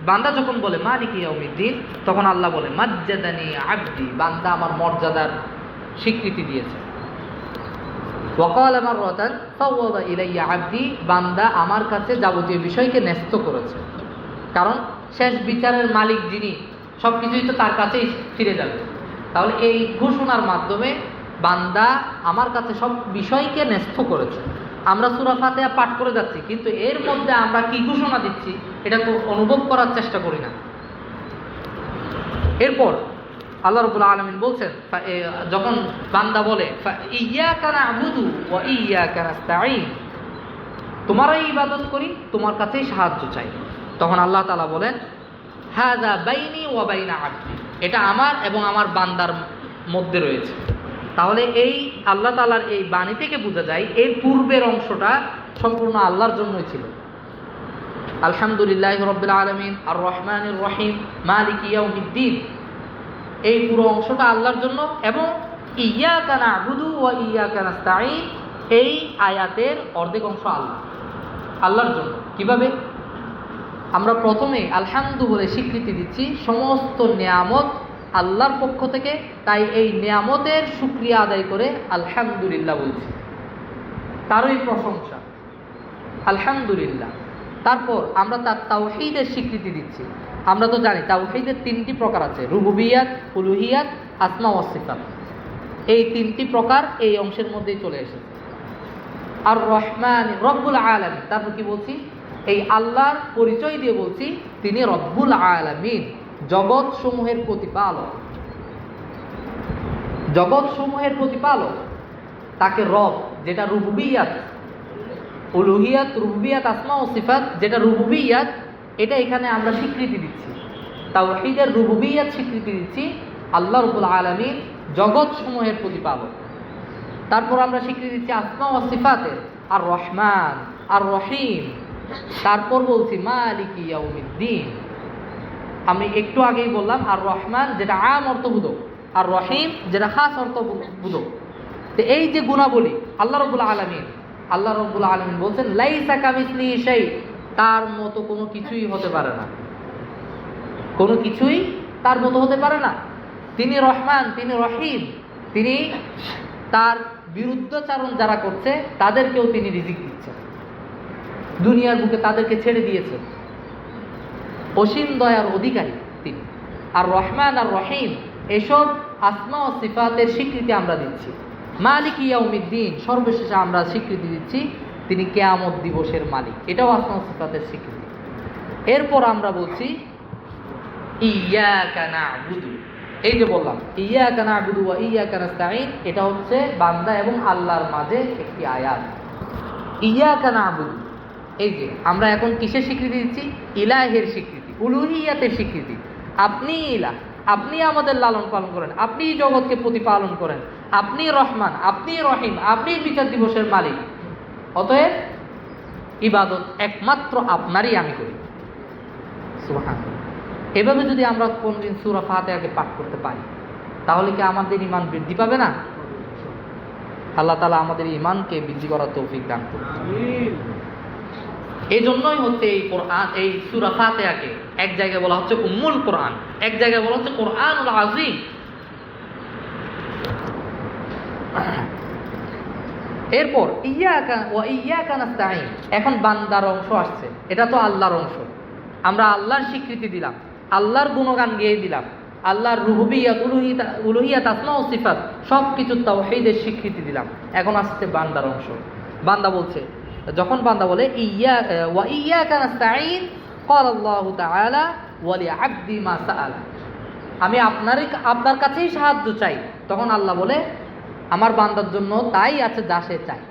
বান্দা যখন বলে মালিক ইয়াউমিদ্দিন, তখন আল্লাহ বলে মাজ্জাদানি আবদি, বান্দা আমার মর্যাদার স্বীকৃতি দিয়েছে। ওয়াকালা মাররাতান ফাওয়াদা ইলাইয়া আবদি, বান্দা আমার কাছে যাবতীয় বিষয়কে ন্যস্ত করেছে। কারণ শেষ বিচারের মালিক যিনি, সব কিছুই তো তার কাছেই ফিরে যাবে। তাহলে এই ঘোষণার মাধ্যমে বান্দা আমার কাছে সব বিষয়কে ন্যস্ত করেছে। আমরা সূরা ফাতিহা পাঠ করে যাচ্ছি, কিন্তু এর মধ্যে আমরা কি ঘোষণা দিচ্ছি এটা অনুভব করার চেষ্টা করি না। এরপর আল্লাহ রাব্বুল আলামিন বলছেন, যখন বান্দা বলে ইয়্যাকা না'বুদু ওয়া ইয়্যাকা নাস্তাঈন, তোমারই ইবাদত করি, তোমার কাছেই সাহায্য চাই, তখন আল্লাহ তাআলা বলেন হাযা বাইনি ওয়া বাইনা আবদি, এটা আমার এবং আমার বান্দার মধ্যে রয়েছে। তাহলে এই আল্লাহ তাআলার এই বাণী থেকে বোঝা যায় এর পূর্বের অংশটা সম্পূর্ণ আল্লাহর জন্যই ছিল। আলহামদুলিল্লাহি রাব্বিল আলামিন, আর রহমানির রহিম, মালিক ইয়াউমিদ্দিন, এই পুরো অংশটা আল্লাহর জন্য। এবং ইয়্যাকা না'বুদু ওয়া ইয়্যাকা নাস্তাঈন, এই আয়াতের অর্ধেক অংশ আল্লাহর জন্য। কিভাবে? আমরা প্রথমে আলহামদু বলে স্বীকৃতি দিচ্ছি সমস্ত নিয়ামত আল্লাহর পক্ষ থেকে, তাই এই নিয়ামতের শুকরিয়া আদায় করে আলহামদুলিল্লাহ বলছি, তারই প্রশংসা আলহামদুলিল্লাহ। তারপর আমরা তার তাওহীদের স্বীকৃতি দিচ্ছি। আমরা তো জানি তাওহীদের তিনটি প্রকার আছে, রুবুবিয়াত, উলুহিয়াত, আসমা ওয়াস সিফাত। এই তিনটি প্রকার এই অংশের মধ্যেই চলে এসেছে। আর রহমান রব্বুল আলামিন, তারপর কি বলছি? এই আল্লাহর পরিচয় দিয়ে বলছি তিনি রব্বুল আলামিন, জগৎ সমূহের প্রতিপালক। জগৎ সমূহের প্রতিপালক, তাকে রব, যেটা রুবুবিয়াত, উলুহিয়াত, রুবুবিয়াত, আসমা ও সিফাত, যেটা রুবুবিয়াত, এটা এখানে আমরা স্বীকৃতি দিচ্ছি। তাওহীদের রুবুবিয়াত স্বীকৃতি দিচ্ছি, আল্লাহ রব্বুল আলামিন জগৎ সমূহের প্রতিপালক। তারপর আমরা স্বীকৃতি দিচ্ছি আসমা ও সিফাতের, আর রহমান, আর রহিম। তারপর বলছি মালিক ইয়াউমিদ্দিন। আমি একটু আগেই বললাম আর রহমান যেটা আম অর্থবোধক, আর রহিম যেটা খাস অর্থবোধক। তো এই যে গুণাবলী আল্লাহ রাব্বুল আলামিন বলছেন লাইসা কামিসলিহি শাই, তার মতো কোনো কিছুই হতে পারে না, কোনো কিছুই তার মতো হতে পারে না। তিনি রহমান, তিনি রহিম, তিনি তার বিরুদ্ধাচারণ যারা করছে তাদেরকেও তিনি রিজিক দিচ্ছেন, দুনিয়ার বুকে তাদেরকে ছেড়ে দিয়েছেন। অসীম দয়ার অধিকারী তিনি। আর রহমান আর রহিম, এসব আসমা ও সিফাতের স্বীকৃতি আমরা দিচ্ছি। মালিক ইয়াউমিদ্দিন, সর্বশেষে আমরা স্বীকৃতি দিচ্ছি তিনি কিয়ামত দিবসের মালিক, এটাও আসমা ও সিফাতের স্বীকৃতি। এরপর আমরা বলছি ইয়্যাকা না'বুদু, এই যে বললাম ইয়্যাকা না'বুদু ওয়া ইয়্যাকা নাস্তাঈন, এটা হচ্ছে বান্দা এবং আল্লাহর মাঝে একটি আয়াত। ইয়্যাকা না'বুদু, এই যে আমরা এখন কিসের স্বীকৃতি দিচ্ছি? ইলাহের স্বীকৃতি, উলুহিয়াতের স্বীকৃতি। আপনি ইলাহ, আপনি আমাদের লালন পালন করেন, আপনি জগৎকে প্রতিপালন করেন, আপনি রহমান, আপনি রহিম, আপনি বিচার দিবসের মালিক। অতএব ইবাদত একমাত্র আপনারই আমি করি। সুবহানাল্লাহ। এভাবে যদি আমরা কোনদিন সূরা ফাতিহাকে পাঠ করতে পারি তাহলে কি আমাদের ঈমান বৃদ্ধি পাবে না? আল্লাহ তাআলা আমাদের ঈমানকে বৃদ্ধি করার তৌফিক দান করুন। আমিন। এই জন্যই হচ্ছে এই কোরআন, এই সূরা ফাতিহাকে এক জায়গায় বলা হচ্ছে উম্মুল কোরআন, এক জায়গায় বলা হচ্ছে কোরআনুল আযীম। এরপর ইয়াকা ওয়া ইয়াকা নাস্তাঈন, এখন বান্দার অংশ আসছে। এটা তো আল্লাহর অংশ, আমরা আল্লাহর স্বীকৃতি দিলাম, আল্লাহর গুণগান গেয়ে দিলাম, আল্লাহর রুবুবিয়্যাত, উলুহিয়াত, আসমা ও সিফাত সব কিছু তাওহীদের স্বীকৃতি দিলাম। এখন আসছে বান্দার অংশ। বান্দা বলছে, যখন বান্দা বলে ওয়া ইয়াকা নাস্তাঈন ক্বালা আল্লাহু তাআলা ওয়া লিআবদি মা সাআলা, আমি আপনার কাছেই সাহায্য চাই, তখন আল্লাহ বলে আমার বান্দার জন্য তাই আছে যা সে চায়।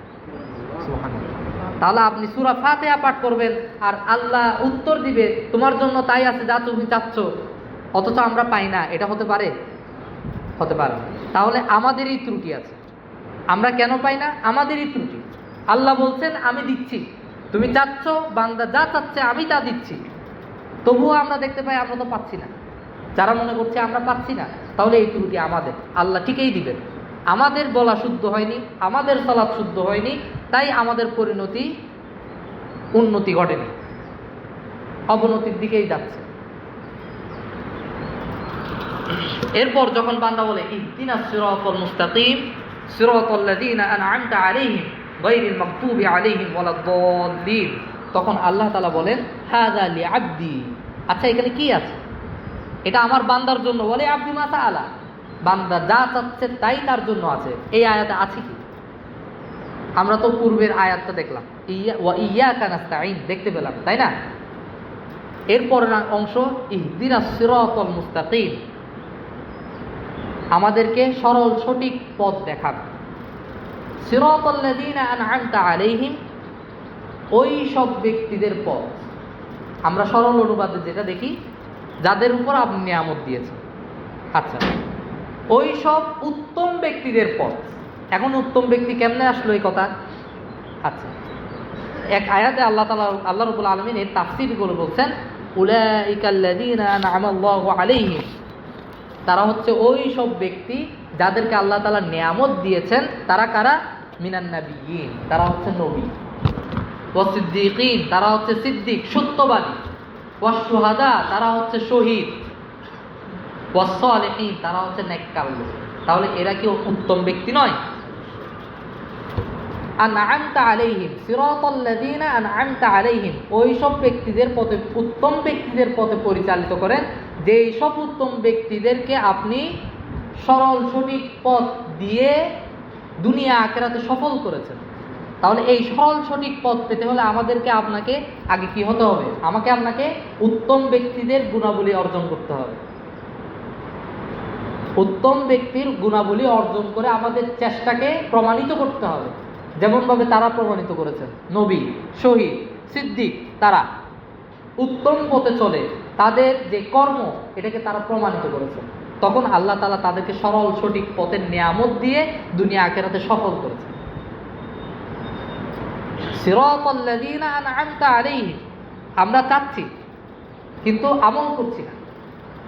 সুবহানাল্লাহ। তাহলে আপনি সূরা ফাতিহা পাঠ করবেন আর আল্লাহ উত্তর দিবে তোমার জন্য তাই আছে যা তুমি চাচ্ছ, অথচ আমরা পাই না, এটা হতে পারে? হতে পারে। তাহলে আমাদেরই ত্রুটি আছে। আমরা কেন পাই না? আমাদেরই ত্রুটি। আল্লাহ বলছেন আমি দিচ্ছি, তুমি চাচ্ছ, বান্দা যা চাচ্ছে আমি তা দিচ্ছি, তবুও আমরা দেখতে পাই আমরা তো পাচ্ছি না। যারা মনে করছে আমরা পাচ্ছি না, তাহলে এই ত্রুটি আমাদের। আল্লাহ ঠিকই দিবেন। আমাদের বলা শুদ্ধ হয়নি, আমাদের সালাত শুদ্ধ হয়নি, তাই আমাদের পরিণতি উন্নতি ঘটেনি, অবনতির দিকেই যাচ্ছে। এরপর যখন বান্দা বলে ইহদিনাস সিরাতাল মুস্তাকিম সিরাতাল লাযীনা আন'আমতা আলাইহিম গায়রিল মাগদুবি আলাইহিম ওয়ালাদ-দাল্লিন, তখন আল্লাহ তাআলা বলেন হাযা লিআবদি, আচ্ছা এখানে কি আছে? এটা আমার বান্দার জন্য। বলে আবদি মা সাআলা, বান্দা যা চাচ্ছে তাই তার জন্য আছে। এই আয়াতে আছে কি? আমরা তো পূর্বের আয়াতটা দেখলাম, ওয়া ইয়াকা নাস্তাঈন দেখতে পেলাম, তাই না? এরপরের অংশ ইহদিনাস সিরাতাল মুস্তাকিম, আমাদেরকে সরল সঠিক পথ দেখান। সিরাতাল লাযীনা আন'আমতা আলাইহিম, ওই সব ব্যক্তিদের পথ। আমরা সরল অনুবাদে যেটা দেখি, যাদের উপর আপনি নিয়ামত দিয়েছেন। আচ্ছা, ওই সব উত্তম ব্যক্তিদের পথ। এখন উত্তম ব্যক্তি কেমনে আসলো এই কথা? আচ্ছা, এক আয়াতে আল্লাহ রাব্বুল আলামিন এর তাফসীর করে বলছেন উলাইকাল্লাযীনা আন'আমাল্লাহু আলাইহিম, তারা হচ্ছে ওই সব ব্যক্তি যাদেরকে আল্লাহ তাআলা নিয়ামত দিয়েছেন। তারা কারা? মিনান নাবিয়্যিন, তারা হচ্ছে নবী, ওয়াস সিদ্দীকিন, তারা হচ্ছে সিদ্দিক সত্যবাদী, ওয়াস শুহাদা, তারা হচ্ছে শহীদ, ওয়াস সালিহিন, তারা হচ্ছে নেককার লোক। তাহলে এরা কি উত্তম ব্যক্তি নয়? আন'আমতা আলাইহিম সিরাতাল লাযীনা আন'আমতা আলাইহিম, ওই সব ব্যক্তিদের পথে, উত্তম ব্যক্তিদের পথে পরিচালিত করেন, যেই সব উত্তম ব্যক্তিদেরকে আপনি সরল সঠিক পথ দিয়ে দুনিয়া আখিরাতে সফল করেছেন। তাহলে এই সরল সঠিক পথ পেতে হলে আমাদেরকে আপনাকে আগে কি হতে হবে? আমাকে আপনাকে উত্তম ব্যক্তিদের গুণাবলী অর্জন করতে হবে। উত্তম ব্যক্তির গুণাবলী অর্জন করে আমাদের চেষ্টাকে প্রমাণিত করতে হবে, যেমনভাবে তারা প্রমাণিত করেছেন। নবী, শহীদ, সিদ্দিক, তারা উত্তম পথে চলে, তাদের যে কর্ম এটাকে তারা প্রমাণিত করেছেন। তখন আল্লাহ তাআলা তাদেরকে সরল সঠিক পথের নিয়ামত দিয়ে দুনিয়া আখিরাতে সফল করেছেন। সিরাতাল লাযীনা আন'আমতা আলাইহিম, আমরা চাচ্ছি কিন্তু আমল করছি না।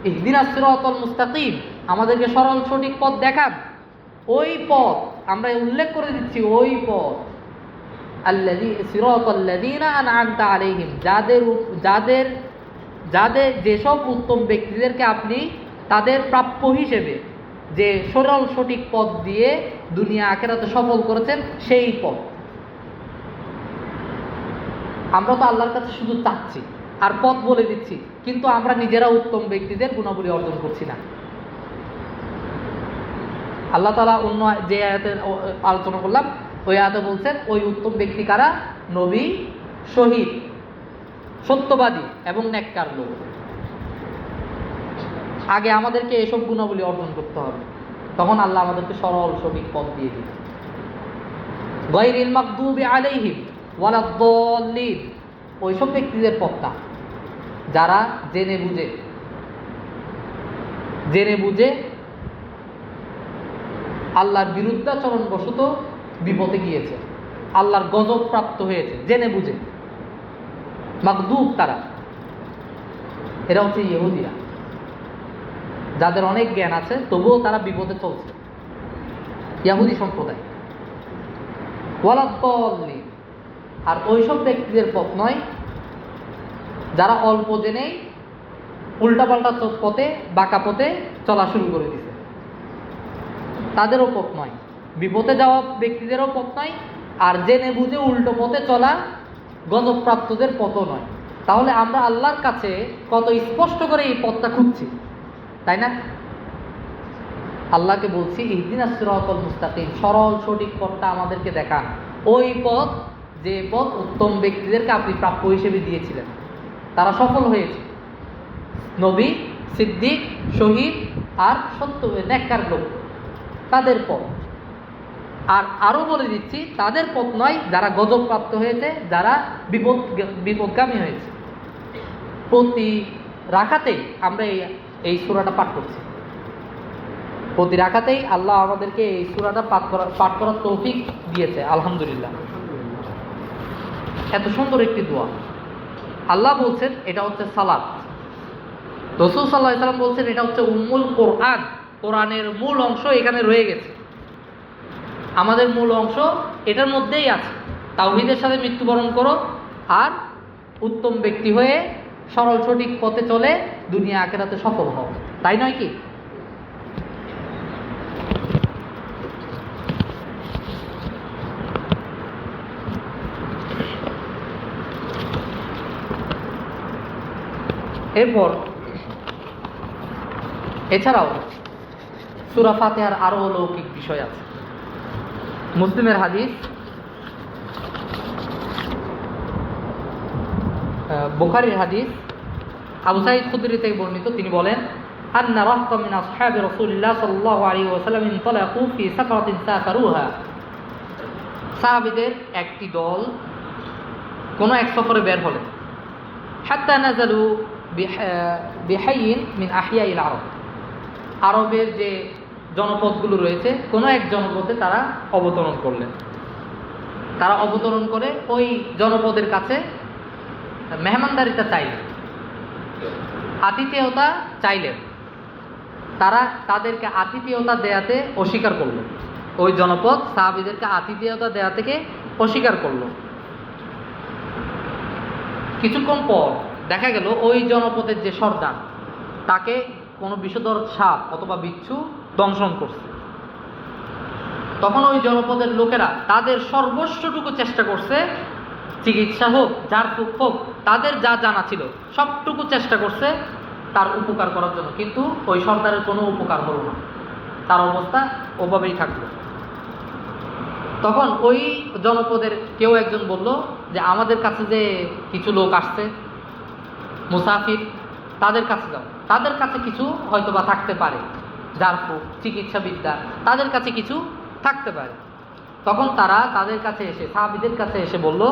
ইহদিনাস সিরাতাল মুস্তাকিম, আমাদেরকে সরল সঠিক পথ দেখান। ওই পথ আমরা উল্লেখ করে দিচ্ছি, ওই পথ সিরাতাল লাযীনা আন'আমতা আলাইহিম, যাদের যেসব উত্তম ব্যক্তিদেরকে আপনি তাদের প্রাপ্য হিসেবে যে সরল সঠিক পথ দিয়ে দুনিয়া আখিরাতে সফল করেছেন, সেই পথ। আমরা তো আল্লাহর কাছে শুধু চাচ্ছি আর পথ বলে দিচ্ছি, কিন্তু আমরা নিজেরা উত্তম ব্যক্তিদের গুণাবলী অর্জন করছি না। আল্লাহ তাআলা অন্য যে আয়াতে আলোচনা করলাম, ওই আয়াতে বলছেন ওই উত্তম ব্যক্তি কারা? নবী, শহীদ, সত্যবাদী এবং নেককার লোক। আগে আমাদেরকে এসব গুণাবলী অর্জন করতে হবে, তখন আল্লাহ আমাদেরকে সরল সঠিক পথ দিয়ে দিবে। গায়রিল মাগদুবি আলাইহিম ওয়ালাদ-দাল্লিন, ওইসব ব্যক্তিদের পথটা যারা জেনে বুঝে আল্লাহর বিরুদ্ধাচরণ বশত বিপদে গিয়েছে, আল্লাহর গজব প্রাপ্ত হয়েছে, জেনে বুঝে। মাগদুব তারা। এরা হচ্ছে ইহুদিরা, যাদের অনেক জ্ঞান আছে তবুও তারা বিপদে চলছে, ইহুদি সম্প্রদায়। ওয়ালাদ্দাল্লিন, আর ওইসব ব্যক্তিদের পথ নয় যারা অল্প জেনেই উল্টাপাল্টা পথে, বাঁকা পথে চলা শুরু করে দিছে, তাদেরও পথ নয়। বিপদে যাওয়া ব্যক্তিদেরও পথ নয়, আর জেনে বুঝে উল্টো পথে চলা গজবপ্রাপ্তদের পথও নয়। তাহলে আমরা আল্লাহর কাছে কত স্পষ্ট করে এই পথটা খুঁজছি, তাই না? আল্লাহকে বলছি ইহদিনাস সিরাতাল মুস্তাকিম, সরল সঠিক পথটা আমাদেরকে দেখান, ওই পথ যে পথ উত্তম ব্যক্তিদেরকে আপনি প্রাপ্য হিসেবে দিয়েছিলেন, তারা সফল হয়েছে, নবী, সিদ্দিক, শহীদ আর সত্য নেককার লোক, তাদের পথ। আর আরও বলে দিচ্ছি, তাদের পথ নয় যারা গজবপ্রাপ্ত হয়েছে, যারা বিপদগামী হয়েছে। প্রতি রাকাতেই আমরা এই সূরাটা পাঠ করছি, প্রতি রাকাতেই আল্লাহ আমাদেরকে এই সূরাটা পাঠ করার তৌফিক দিয়েছে, আলহামদুলিল্লাহ। এত সুন্দর একটি দোয়া আল্লাহ বলছেন এটা হচ্ছে সালাত। রাসূল সাল্লাল্লাহু আলাইহি ওয়াসাল্লাম বলছেন এটা হচ্ছে উম্মুল কোরআন, কোরআনের মূল অংশ এখানে রয়ে গেছে। আমাদের মূল অংশ এটার মধ্যেই আছে, তাওহীদের সাথে মৃত্যুবরণ করো আর উত্তম ব্যক্তি হয়ে সরল সঠিক পথে চলে দুনিয়া আখিরাতে সফল হও, তাই নয় কি? এরপর এছাড়াও সূরা ফাতিহার আরো অলৌকিক বিষয় আছে। মুসলিমের হাদিস, বুখারীর হাদিস, আবু সাঈদ খুদরি থেকে বর্ণিত, তিনি বলেন আন্না রাহতা মিন আসহাবি রাসূলিল্লাহ সাল্লাল্লাহু আলাইহি ওয়াসাল্লাম ইনতালাকু ফি সাফরাতিন সাফারুহা, সাহাবীদের একটি দল কোনো এক সফরে বের হলেন। হাত্তা নাযালু বিহাইয়িন মিন আহিয়াইল আরব, আরবের যে জনপদগুলো রয়েছে কোনো এক জনপদে তারা অবতরণ করলেন। তারা অবতরণ করে ওই জনপদের কাছে মেহমানদারিতা চাইলেন, আতিথেয়তা চাইলেন। তারা তাদেরকে আতিথেয়তা দেয়াতে অস্বীকার করলো, ওই জনপদ সাহাবীদেরকে আতিথেয়তা দেয়া থেকে অস্বীকার করলো। কিছুক্ষণ পর দেখা গেল ওই জনপদের যে সর্দার, তাকে কোনো বিষধর সাপ অথবা বিচ্ছু দংশন করছে। তখন ওই জনপদের লোকেরা তাদের সর্বস্বটুকু চেষ্টা করছে, চিকিৎসা হোক, ঝাড়ফুঁক হোক, তাদের যা জানা ছিল সবটুকু চেষ্টা করছে তার উপকার করার জন্য, কিন্তু ওই সর্দারের কোনো উপকার হলো না, তার অবস্থা ওভাবেই থাকলো। তখন ওই জনপদের কেউ একজন বলল যে আমাদের কাছে যে কিছু লোক আসছে মুসাফির, তাদের কাছে যাও, তাদের কাছে কিছু হয়তো বা থাকতে পারে, ঝাড়ফুঁক, চিকিৎসাবিদ্যা তাদের কাছে কিছু থাকতে পারে। তখন তারা তাদের কাছে এসে, সাহাবীদের কাছে এসে বলল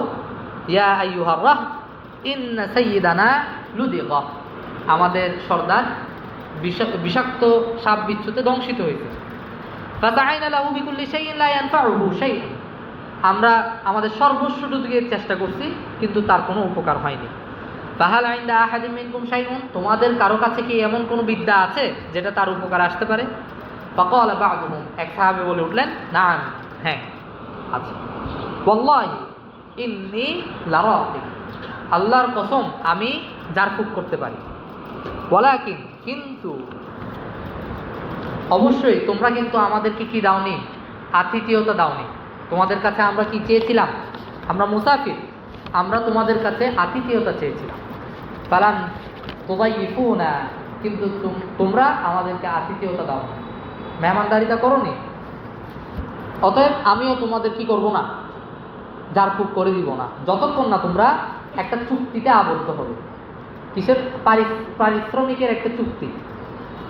ইয়া আইয়ুহার রাহ ইন্না সাইয়্যিদানা লুদিগা, আমাদের সর্দার বিষাক্ত সাপ বিচ্ছুতে দংশিত হয়েছে। ফাতাআইনা লাহু বিকুল্লি শাইইন লা ইয়ানফাউহু শাই'আন, আমরা আমাদের সর্বস্বটুকু দিয়ে চেষ্টা করছি কিন্তু তার কোনো উপকার হয়নি। ফাহাল ইনদা আহাদিন মিনকুম শাইউন, তোমাদের কারো কাছে কি এমন কোনো বিদ্যা আছে যেটা তার উপকার আসতে পারে? ফাকালা বা'দুহুম, এক সাহাবী বলে উঠলেন নাম, হ্যাঁ আচ্ছা। ওয়াল্লাহি ইন্নী লারাকি, আল্লাহর কসম আমি ঝাড়ফুঁক করতে পারি। ওয়ালাকিন, কিন্তু অবশ্যই তোমরা কিন্তু আমাদেরকে কি দাওনি? আতিথেয়তা দাওনি। তোমাদের কাছে আমরা কি চেয়েছিলাম? আমরা মুসাফির, আমরা তোমাদের কাছে আতিথেয়তা চেয়েছিলাম। ফালাম তুযাইফুনা, কিন্তু তোমরা আমাদেরকে আতিথেয়তা দাও না, মেহমানদারিতা করোনি। অতএব আমিও তোমাদের কি করব না? ঝাড়ফুঁক করে দিব না, যতক্ষণ না তোমরা একটা চুক্তিতে আবদ্ধ হবে। কিসের? পারিশ্রমিকের একটা চুক্তি।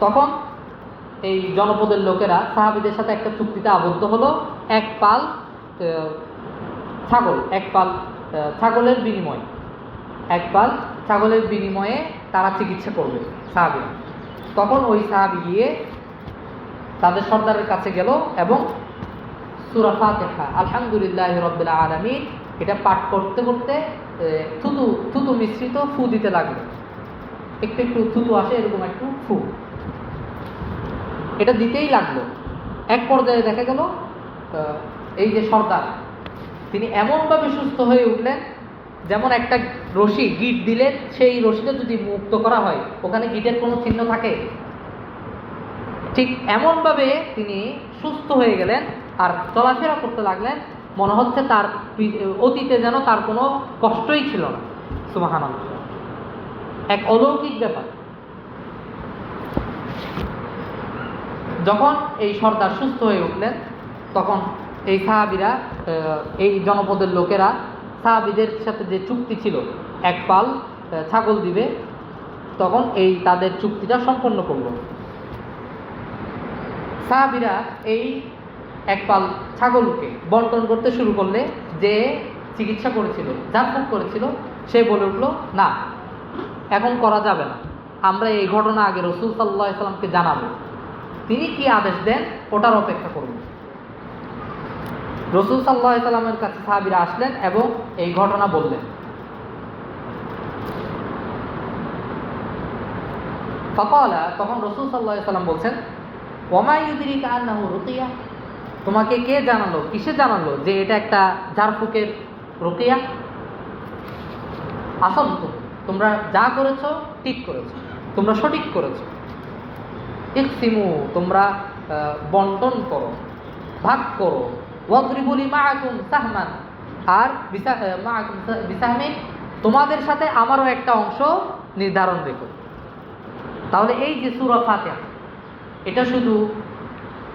তখন এই জনপদের লোকেরা সাহাবীদের সাথে একটা চুক্তিতে আবদ্ধ হলো, এক পাল ছাগল, এক পাল ছাগলের বিনিময়ে, এক পাল ছাগলের বিনিময়ে তারা চিকিৎসা করবে সাহাবীরা। তখন ওই সাহাবী গিয়ে তাদের সর্দারের কাছে গেল এবং সূরা ফাতিহা আলহামদুলিল্লাহি রাব্বিল আলামিন এটা পাঠ করতে করতে থুতু মিশ্রিত ফু দিতে লাগলো। একটু একটু থুতু আসে, এরকম একটু ফু, এটা দিতেই লাগলো। এক পর্যায়ে দেখা গেল এই যে সর্দার, তিনি এমনভাবে সুস্থ হয়ে উঠলেন যেমন একটা রশি গিট দিলে সেই রশিটা যদি মুক্ত করা হয় ওখানে গিটের কোনো চিহ্ন থাকে, ঠিক এমনভাবে তিনি সুস্থ হয়ে গেলেন আর চলাফেরা করতে লাগলেন, মনে হচ্ছে তার অতীতে যেন তার কোনো কষ্টই ছিল না। সুবহানাল্লাহ, এক অলৌকিক ব্যাপার। যখন এই সর্দার সুস্থ হয়ে উঠলেন তখন এই সাহাবীরা, এই জনপদের লোকেরা সাহাবীদের সাথে যে চুক্তি ছিল এক পাল ছাগল দিবে, তখন এই তাদের চুক্তিটা সম্পন্ন করলো। সাহাবীরা এই এক পাল ছাগলকে বন্টন করতে শুরু করলে যে চিকিৎসা করেছিল, ঝাড়ফুঁক করেছিল, সে বলে উঠলো, না এখন করা যাবে না, আমরা এই ঘটনা আগে রাসূল সাল্লাল্লাহু আলাইহি ওয়াসাল্লামকে জানাবো, তিনি কি আদেশ দেন ওটার অপেক্ষা করব। রাসূল সাল্লাল্লাহু আলাইহি ওয়াসাল্লামের কাছে সাহাবীরা আসলেন এবং এই ঘটনা বললেন। ফাকালা, তখন রাসূল সাল্লাল্লাহু আলাইহি ওয়াসাল্লাম বলছেন, ওয়ামা ইউদরিকা আন্নাহু রুকিয়া, তোমাকে কে জানালো, কিসে জানালো যে এটা একটা ঝাড়ফুঁকের রুকিয়া? আসল তোমরা যা করেছো ঠিক করেছো, তোমরা সঠিক করেছো। ইকসিমু, তোমরা বন্টন করো, ভাগ করো। ওয়াদরিবু লিমাআকুম সাহমান, আর মাআকুম বিসাহমিন, তোমাদের সাথে আমারও একটা অংশ নির্ধারণ রেখো। তাহলে এই যে সূরা ফাতিহা, এটা শুধু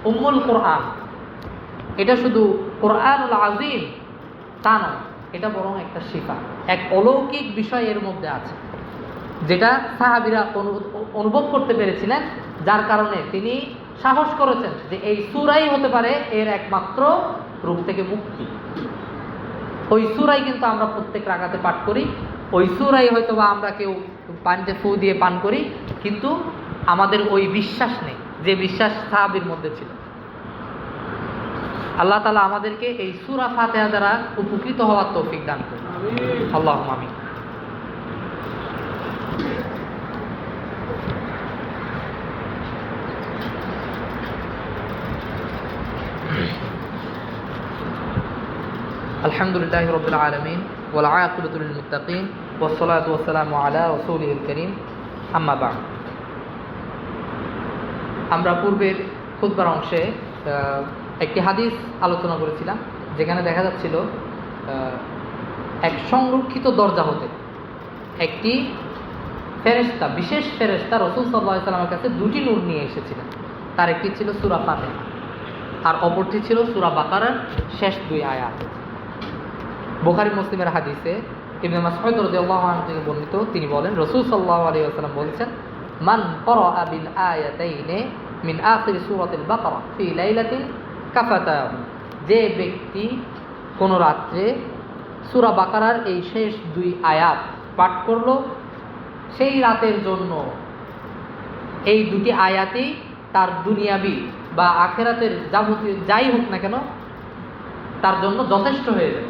উম্মুল কোরআন, এটা শুধু কোরআনুল আযীম তা নয়, এটা বরং একটা শিফা, এক অলৌকিক বিষয় এর মধ্যে আছে, যেটা সাহাবীরা অনুভব করতে পেরেছিলেন, যার কারণে তিনি সাহস করেছেন যে এই সূরাই হতে পারে এর একমাত্র রূপ থেকে মুক্তি। ওই সূরাই কিন্তু আমরা প্রত্যেক রাকাতে পাঠ করি, ওই সূরাই হয়তো বা আমরা কেউ পানিতে ফু দিয়ে পান করি, কিন্তু আমাদের ওই বিশ্বাস নেই যে বিশ্বাস সাহাবীর মধ্যে ছিল। আল্লাহ তাআলা আমাদেরকে এই সূরা ফাতিহা দ্বারা উপকৃত হওয়ার তৌফিক দান করুন। আল্লাহুম্মা আমিন। আলহামদুলিল্লাহি রাব্বিল আলামিন ওয়াল আকিবাতু লিল মুত্তাকিন ওয়াস সালাতু ওয়াস সালামু আলা রাসূলিল কারীম, আম্মা বা'দ। আমরা পূর্বের খুতবার অংশে একটি হাদিস আলোচনা করেছিলাম, যেখানে দেখা যাচ্ছিল এক সংরক্ষিত দরজা হতে একটি ফেরেশতা, বিশেষ ফেরেশতা রাসূল সাল্লাল্লাহু আলাইহি ওয়াসাল্লামের কাছে দুটি নূর নিয়ে এসেছিলেন। তার একটি ছিল সূরা ফাতিহা আর অপরটি ছিল সূরা বাকারার শেষ দুই আয়াত। বুখারী মুসলিমের হাদিসে ইবনে মাসউদ রাদিয়াল্লাহু আনহু থেকে বর্ণিত, তিনি বলেন রাসূল সাল্লাল্লাহু আলাইহি ওয়াসাল্লাম বলেছেন, মান ক্বারাআ বিল আয়াতাইনি মিন আখির সূরাতিল বাকারা ফি লাইলাতিন কাফাতাহু, যে ব্যক্তি কোন রাত্রে সূরা বাকারার এই শেষ দুই আয়াত পাঠ করলো, সেই রাতের জন্য এই দুটি আয়াতই তার দুনিয়াবি বা আখিরাতের যাবতীয় যাই হোক না কেন তার জন্য যথেষ্ট হয়ে যাবে।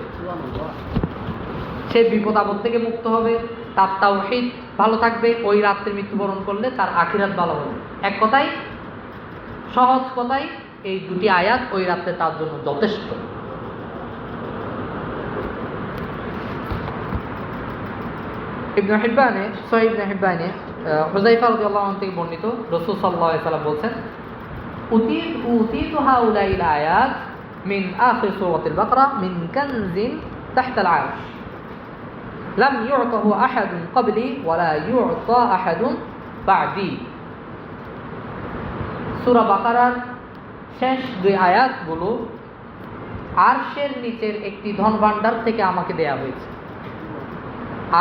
সে বিপদ আপদ থেকে মুক্ত হবে, তার তাওহীদ ভালো থাকবে, ওই রাত্রে মৃত্যুবরণ করলে তার আখিরাত ভালো হবে। এক কথায়, সহজ কথায়, এই দুটি আয়াত ওই রাত্রে তার জন্য যথেষ্ট। ইবনে হিব্বানে, সহিহ ইবনে হিব্বানে হুযায়ফা রাদিয়াল্লাহু আনহু থেকে বর্ণিত, রাসূল সাল্লাল্লাহু আলাইহি ওয়াসাল্লাম বলেছেন, উতীতু হাউলাইল আয়াত মিন আখির সূরাতিল বাকারা মিন কানজিন তাহতাল আরশ লাম ইউতাহু আহাদুন ক্বাবলি ওয়ালা ইউতা আহাদুন বা'দি। সূরা বাকারার শেষ দুই আয়াতগুলো আরশের নিচের একটি ধন ভাণ্ডার থেকে আমাকে দেয়া হয়েছে।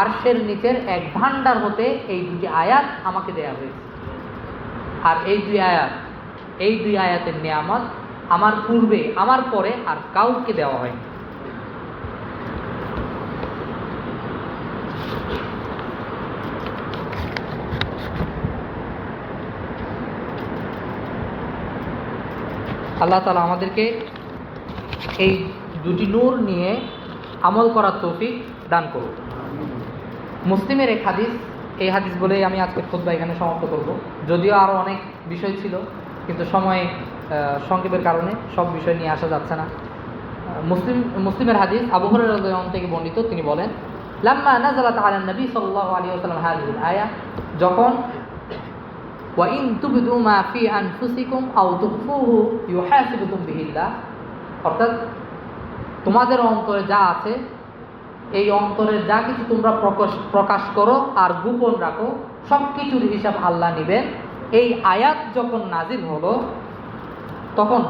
আরশের নিচের এক ভাণ্ডার হতে এই দুটি আয়াত আমাকে দেয়া হয়েছে। আর এই দুই আয়াতের নিয়ামত আমার পূর্বে, আমার পরে আর কাউকে দেওয়া হয়নি। আল্লাহ তাআলা আমাদেরকে এই দুটি নূর নিয়ে আমল করার তৌফিক দান করুন। মুসলিমের এক হাদিস এই হাদিস বলেই আমি আজকে খুতবা এখানে সমাপ্ত করব। যদিও আরও অনেক বিষয় ছিল, কিন্তু সময় সংক্ষেপের কারণে সব বিষয় নিয়ে আসা যাচ্ছে না। মুসলিমের হাদিস আবু হুরায়রা রাদিয়াল্লাহু আনহু থেকে বর্ণিত, তিনি বলেন, লাম্মা নাযালাত আলা নবী সাল্লাল্লাহু আলাইহি ওয়াসাল্লাম হাযিহিল আয়া, যখন ওয়া ইন তুবদু মা ফি আনফুসিকুম আও তুখফুহু ইউহাসিবুকুম বিহিল্লাহ, অর্থাৎ তোমাদের অন্তরে যা আছে, এই অন্তরের যা কিছু তোমরা প্রকাশ করো আর গোপন রাখো, সব কিছুর হিসাব আল্লাহ নেবেন। এই আয়াত যখন নাজিল হলো, তখন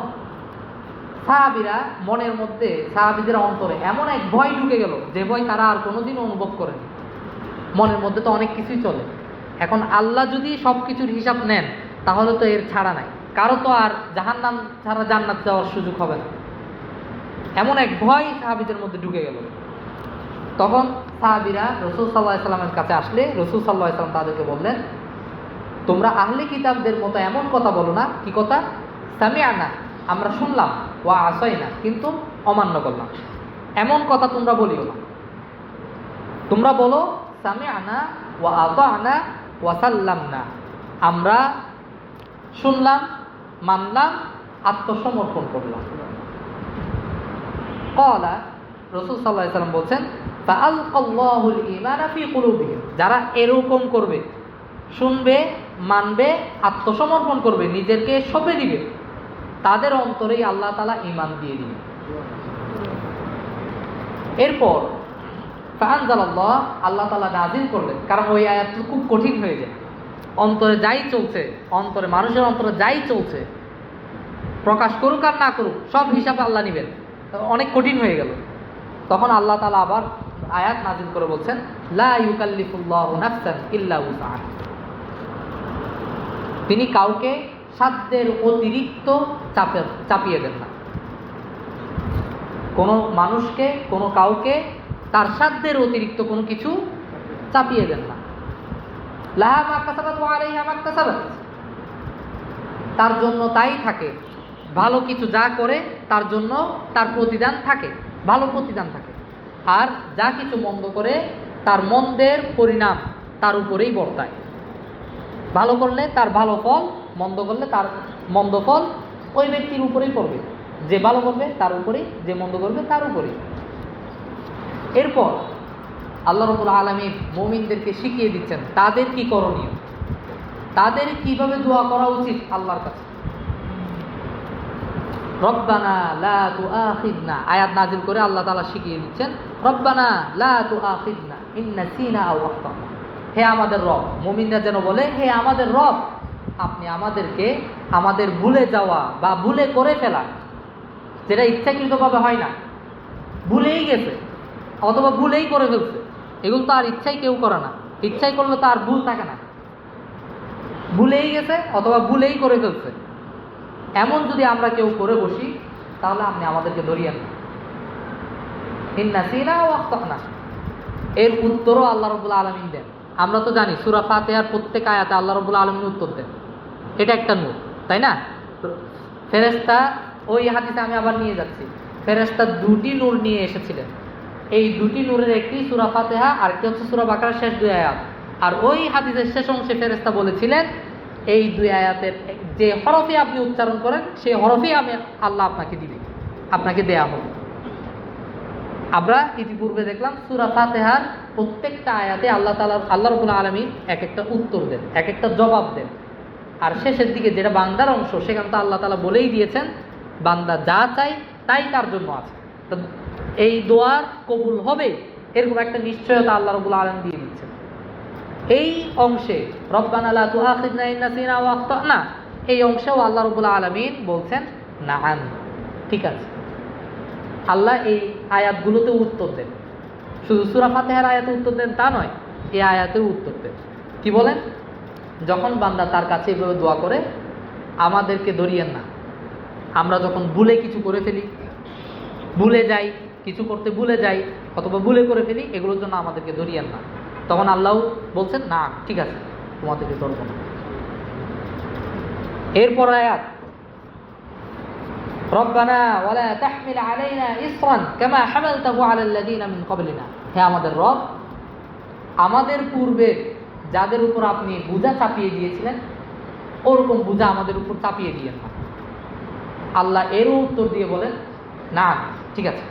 সাহাবীরা মনের মধ্যে, সাহাবীদের অন্তরে এমন এক ভয় ঢুকে গেল, যে ভয় তারা আর কোনোদিন অনুভব করেনি। মনের মধ্যে তো অনেক কিছুই চলে, এখন আল্লাহ যদি সব কিছুর হিসাব নেন, তাহলে তো এর ছাড়া নাই, কারো তো আর জাহান্নাম ছাড়া জান্নাত যাওয়ার সুযোগ হবে না। এমন এক ভয় সাহাবীদের মধ্যে ঢুকে গেল। তখন সাহাবীরা রাসূল সাল্লাল্লাহু আলাইহি ওয়াসাল্লামের কাছে আসলে রাসূল সাল্লাল্লাহু আলাইহি ওয়াসাল্লাম তাদেরকে বললেন, তোমরা আহলে কিতাবদের মতো এমন কথা বলো না। কি কথা? সামিআনা, আমরা শুনলাম, ওয়া আসাইনা, কিন্তু অমান্য করলাম। এমন কথা তোমরা বলিও না। তোমরা বলো সামিআনা ওয়া আতা'না ওয়া সাল্লামনা, আমরা শুনলাম, মানলাম, আত্মসমর্পণ করলাম। ক্বালা, রাসূল সাল্লাল্লাহু আলাইহি ওয়াসাল্লাম বলছেন, ফাআলকাল্লাহুল ঈমানা ফি কুলুবিহিম, যারা এরকম করবে, শুনবে, মানবে, আত্মসমর্পণ করবে, নিজেকে সঁপে দিবে, তাদের অন্তরেই আল্লাহ তাআলা ঈমান দিয়ে দিবে। এরপর ফাআনজালাল্লাহ, আল্লাহ তাআলা নাযিল করলেন, কারণ ওই আয়াতটা খুব কঠিন হয়ে যায়। অন্তরে যাই চলছে, অন্তরে, মানুষের অন্তরে যাই চলছে, প্রকাশ করুক আর না করুক, সব হিসাব আল্লাহ নেবেন, অনেক কঠিন হয়ে গেল। তখন আল্লাহ তাআলা আবার আয়াত নাযিল করে বলছেন, লা ইউকাল্লিফুল্লাহু নাফসান ইল্লা উসআহা, তিনি কাউকে সাধ্যের অতিরিক্ত চাপিয়ে দেন না। কোনো মানুষকে, কোনো কাউকে তার সাধ্যের অতিরিক্ত কোনো কিছু চাপিয়ে দেন না। লাহা মা কাসাবাত ওয়া আলাইহা মা কাসাবাত, তার জন্য তাই থাকে, ভালো কিছু যা করে তার জন্য তার প্রতিদান থাকে, ভালো প্রতিদান থাকে। আর যা কিছু মন্দ করে তার মন্দের পরিণাম তার উপরেই বর্তায়। ভালো করলে তার ভালো ফল, মন্দ করলে তার মন্দ ফল ওই ব্যক্তির উপরেই পড়বে। যে ভালো করবে তার উপরেই, যে মন্দ করবে তার উপরেই। এরপর আল্লাহ রাব্বুল আলামিন মুমিনদেরকে শিখিয়ে দিচ্ছেন তাদের কি করণীয়, তাদের কিভাবে দোয়া করা উচিত আল্লাহর কাছে। রব্বানা লা তুআখিযনা, আয়াত নাযিল করে আল্লাহ তাআলা শিখিয়ে দিচ্ছেন, রব্বানা লা তুআখিযনা ইন নাসিনা আও আখতানা, হে আমাদের রব। মুমিনরা যেন বলে, হে আমাদের রব, আপনি আমাদেরকে আমাদের ভুলে যাওয়া বা ভুলে করে ফেলা, যেটা ইচ্ছাকৃতভাবে হয় না, ভুলেই গেছে অথবা ভুলেই করে ফেলছে, এগুলো তো আর ইচ্ছাই কেউ করে না। ইচ্ছাই করলে তো আর ভুল থাকে না। ভুলেই গেছে অথবা ভুলেই করে ফেলছে, এমন যদি আমরা কেউ করে বসি, তাহলে আপনি আমাদেরকে ধরিয়েন না। ইন নাসিনা ওয়া আখতানা, এর উত্তরও আল্লাহ রাব্বুল আলামিন দেন। আমরা তো জানি সূরা ফাতিহার প্রত্যেক আয়াতে আল্লাহ রাব্বুল আলামিন উত্তর দেন। এটা একটা নূর, তাই না? ফেরেশতা, ওই হাদিসে আমি আবার নিয়ে যাচ্ছি, ফেরেশতা দুটি নূর নিয়ে এসেছিলেন। এই দুটি নূরের একটি সূরা ফাতিহা, আরেকটি হচ্ছে সূরা বাকারার শেষ দুই আয়াত। আর ওই হাদিসের শেষ অংশে ফেরেশতা বলেছিলেন, এই দুই আয়াতের যে হরফে আপনি উচ্চারণ করেন, সেই হরফেই আমি আল্লাহ আপনাকে দিবে, আপনাকে দেয়া হবে। আমরা ইতিপূর্বে দেখলাম সূরা ফাতিহার প্রত্যেকটা আয়াতে আল্লাহ রাব্বুল আলামিন এক একটা উত্তর দেন, এক একটা জবাব দেন। আর শেষের দিকে যেটা বান্দার অংশ, সেখানে তো আল্লাহ তাআলা বলেই দিয়েছেন, বান্দা যা চাই তাই তার জন্য আছে, তো এই দোয়ার কবুল হবে, এরকম একটা নিশ্চয়তা আল্লাহ রাব্বুল আলামিন দিয়ে দিচ্ছেন। এই অংশে রব্বানা লা তুআখিযনা ইন নাসিনা ওয়া আখতানা, এই অংশেও আল্লাহ রাব্বুল আলামিন বলছেন নাআম, ঠিক আছে। আল্লাহ এই আয়াতগুলোতে উত্তর দেন, শুধু সূরা ফাতিহার আয়াতে উত্তর দেন তা নয়, এই আয়াতেও উত্তর দেন। কি বলেন? যখন বান্দা তার কাছে এভাবে দোয়া করে, আমাদেরকে ধরিয়েন না। আমরা যখন ভুলে কিছু করে ফেলি, ভুলে যাই, কিছু করতে ভুলে যাই অথবা ভুলে করে ফেলি, এগুলোর জন্য আমাদেরকে ধরিয়েন না। তখন আল্লাহ বলছেন, না ঠিক আছে, তোমাদেরকে ধরব না। এরপর আয়াত, রব্বানা ওয়ালা তাহমিল আলাইনা ইসরান কামা হামালতাহু আলাল্লাযিনা মিন ক্বাবলিনা, হে আমাদের রব, আমাদের পূর্বে যাদের উপর আপনি বোঝা চাপিয়ে দিয়েছিলেন ওরকম বোঝা আমাদের উপর চাপিয়ে দিয়েন না। আল্লাহ এরও উত্তর দিয়ে বলেন, না ঠিক আছে,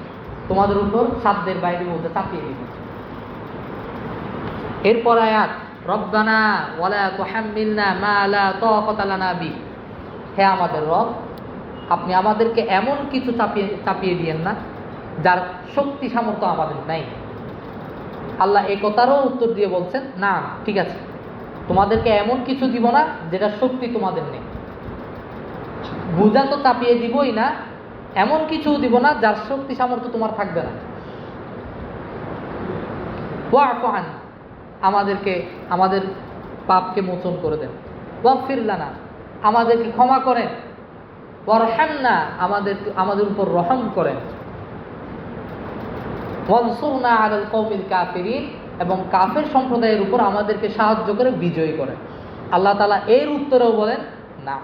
তোমাদের উপর সাধ্যের বাইরে বোঝা চাপিয়ে দিবেন। এরপর আয়াত, রব্বানা ওয়ালা তুহাম্মিলনা মা লা তাকাতা লানা বি, হে আমাদের রব, আপনি আমাদেরকে এমন কিছু চাপিয়ে দিয়েন না যার শক্তি সামর্থ্য আমাদের নাই। আল্লাহ এই কথারও উত্তর দিয়ে বলছেন, না ঠিক আছে, তোমাদেরকে এমন কিছু দিব না যেটা শক্তি তোমাদের নেই। বোঝা তো চাপিয়ে দিবই না, এমন কিছু দিব না যার শক্তি সামর্থ্য তোমার থাকবে না। ওয়াফু আন্না, আমাদেরকে আমাদের পাপকে মোচন করে দেন। ওয়াগফির লানা, আমাদেরকে ক্ষমা করেন। ওয়ারহামনা, আমাদের উপর রহম করেন। ওয়ানসুরনা আলাল কওমিল কাফিরিন, এবং কাফের সম্প্রদায়ের উপর আমাদেরকে সাহায্য করে বিজয়ী করেন। আল্লাহ তাআলা এর উত্তরেও বলেন, না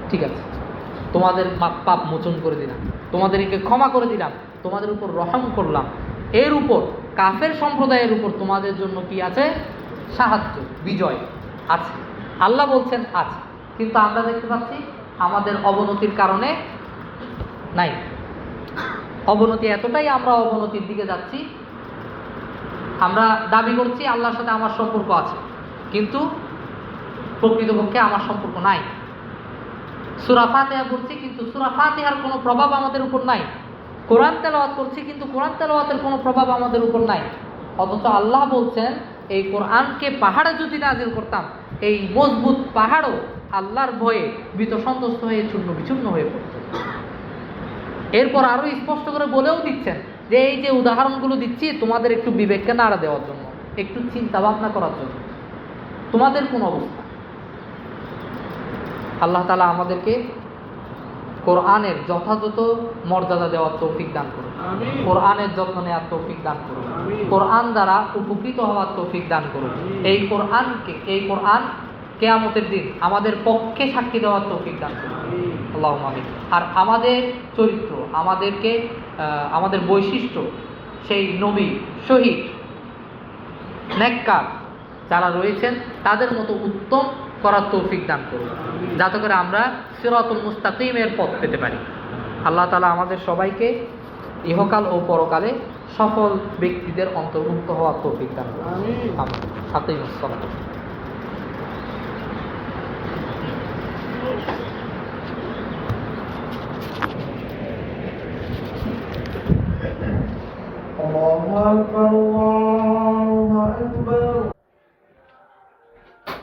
ঠিক আছে, তোমাদের পাপ মোচন করে দিলাম, তোমাদেরকে ক্ষমা করে দিলাম, তোমাদের উপর রহম করলাম, এর উপর কাফের সম্প্রদায়ের উপর তোমাদের জন্য কি আছে? সাহায্য, বিজয় আছে। আল্লাহ বলছেন আছে, কিন্তু আমরা দেখতে পাচ্ছি আমাদের অবনতির কারণে নাই। অবনতি এতটাই, আমরা অবনতির দিকে যাচ্ছি। আমরা দাবি করছি আল্লাহর সাথে আমার সম্পর্ক আছে, কিন্তু প্রকৃতপক্ষে আমার সম্পর্ক নাই। সূরা ফাতিহা পড়ছি, কিন্তু সূরা ফাতিহার কোনো প্রভাব আমাদের উপর নাই। কোরআন তেলাওয়াত করছি, কিন্তু কোরআন তেলাওয়াতের কোনো প্রভাব আমাদের উপর নাই। অথচ আল্লাহ বলছেন, এই কোরআনকে পাহাড়ে যদি নাজিল করতাম, এই মজবুত পাহাড়ও আল্লাহর ভয়ে ভীত সন্তুষ্ট হয়ে চূর্ণ বিচূর্ণ হয়ে পড়ছে। এরপর আরো স্পষ্ট করে বলেও দিচ্ছেন যে এই যে উদাহরণগুলো দিচ্ছি তোমাদের একটু বিবেককে নাড়া দেওয়ার জন্য, একটু চিন্তা ভাবনা করার জন্য, তোমাদের কোন অবস্থা। আল্লাহ তাআলা আমাদেরকে কোরআনের যথাযথ মর্যাদা দেওয়ার তৌফিক দান করুন, কোরআনের যত্ন নেওয়ার তৌফিক দান করুন, কোরআন দ্বারা উপকৃত হওয়ার তৌফিক দান করুন। এই কোরআন কিয়ামতের দিন আমাদের পক্ষে সাক্ষী দেওয়ার তৌফিক দান করুন, আল্লাহুম্মা আমিন। আর আমাদের চরিত্র, আমাদের বৈশিষ্ট্য, সেই নবী, শহীদ, নেককার যারা রয়েছেন তাদের মতো উত্তম করার তৌফিক দান করুন, যাতে করে আমরা সিরাতুল মুস্তাকিমের পথ পেতে পারি। আল্লাহ তাআলা আমাদের সবাইকে ইহকাল ও পরকালে সফল ব্যক্তিদের অন্তর্ভুক্ত হওয়ার তৌফিক দান করুন। আমিন। আকিমুস সালাত। Allahu Akbar.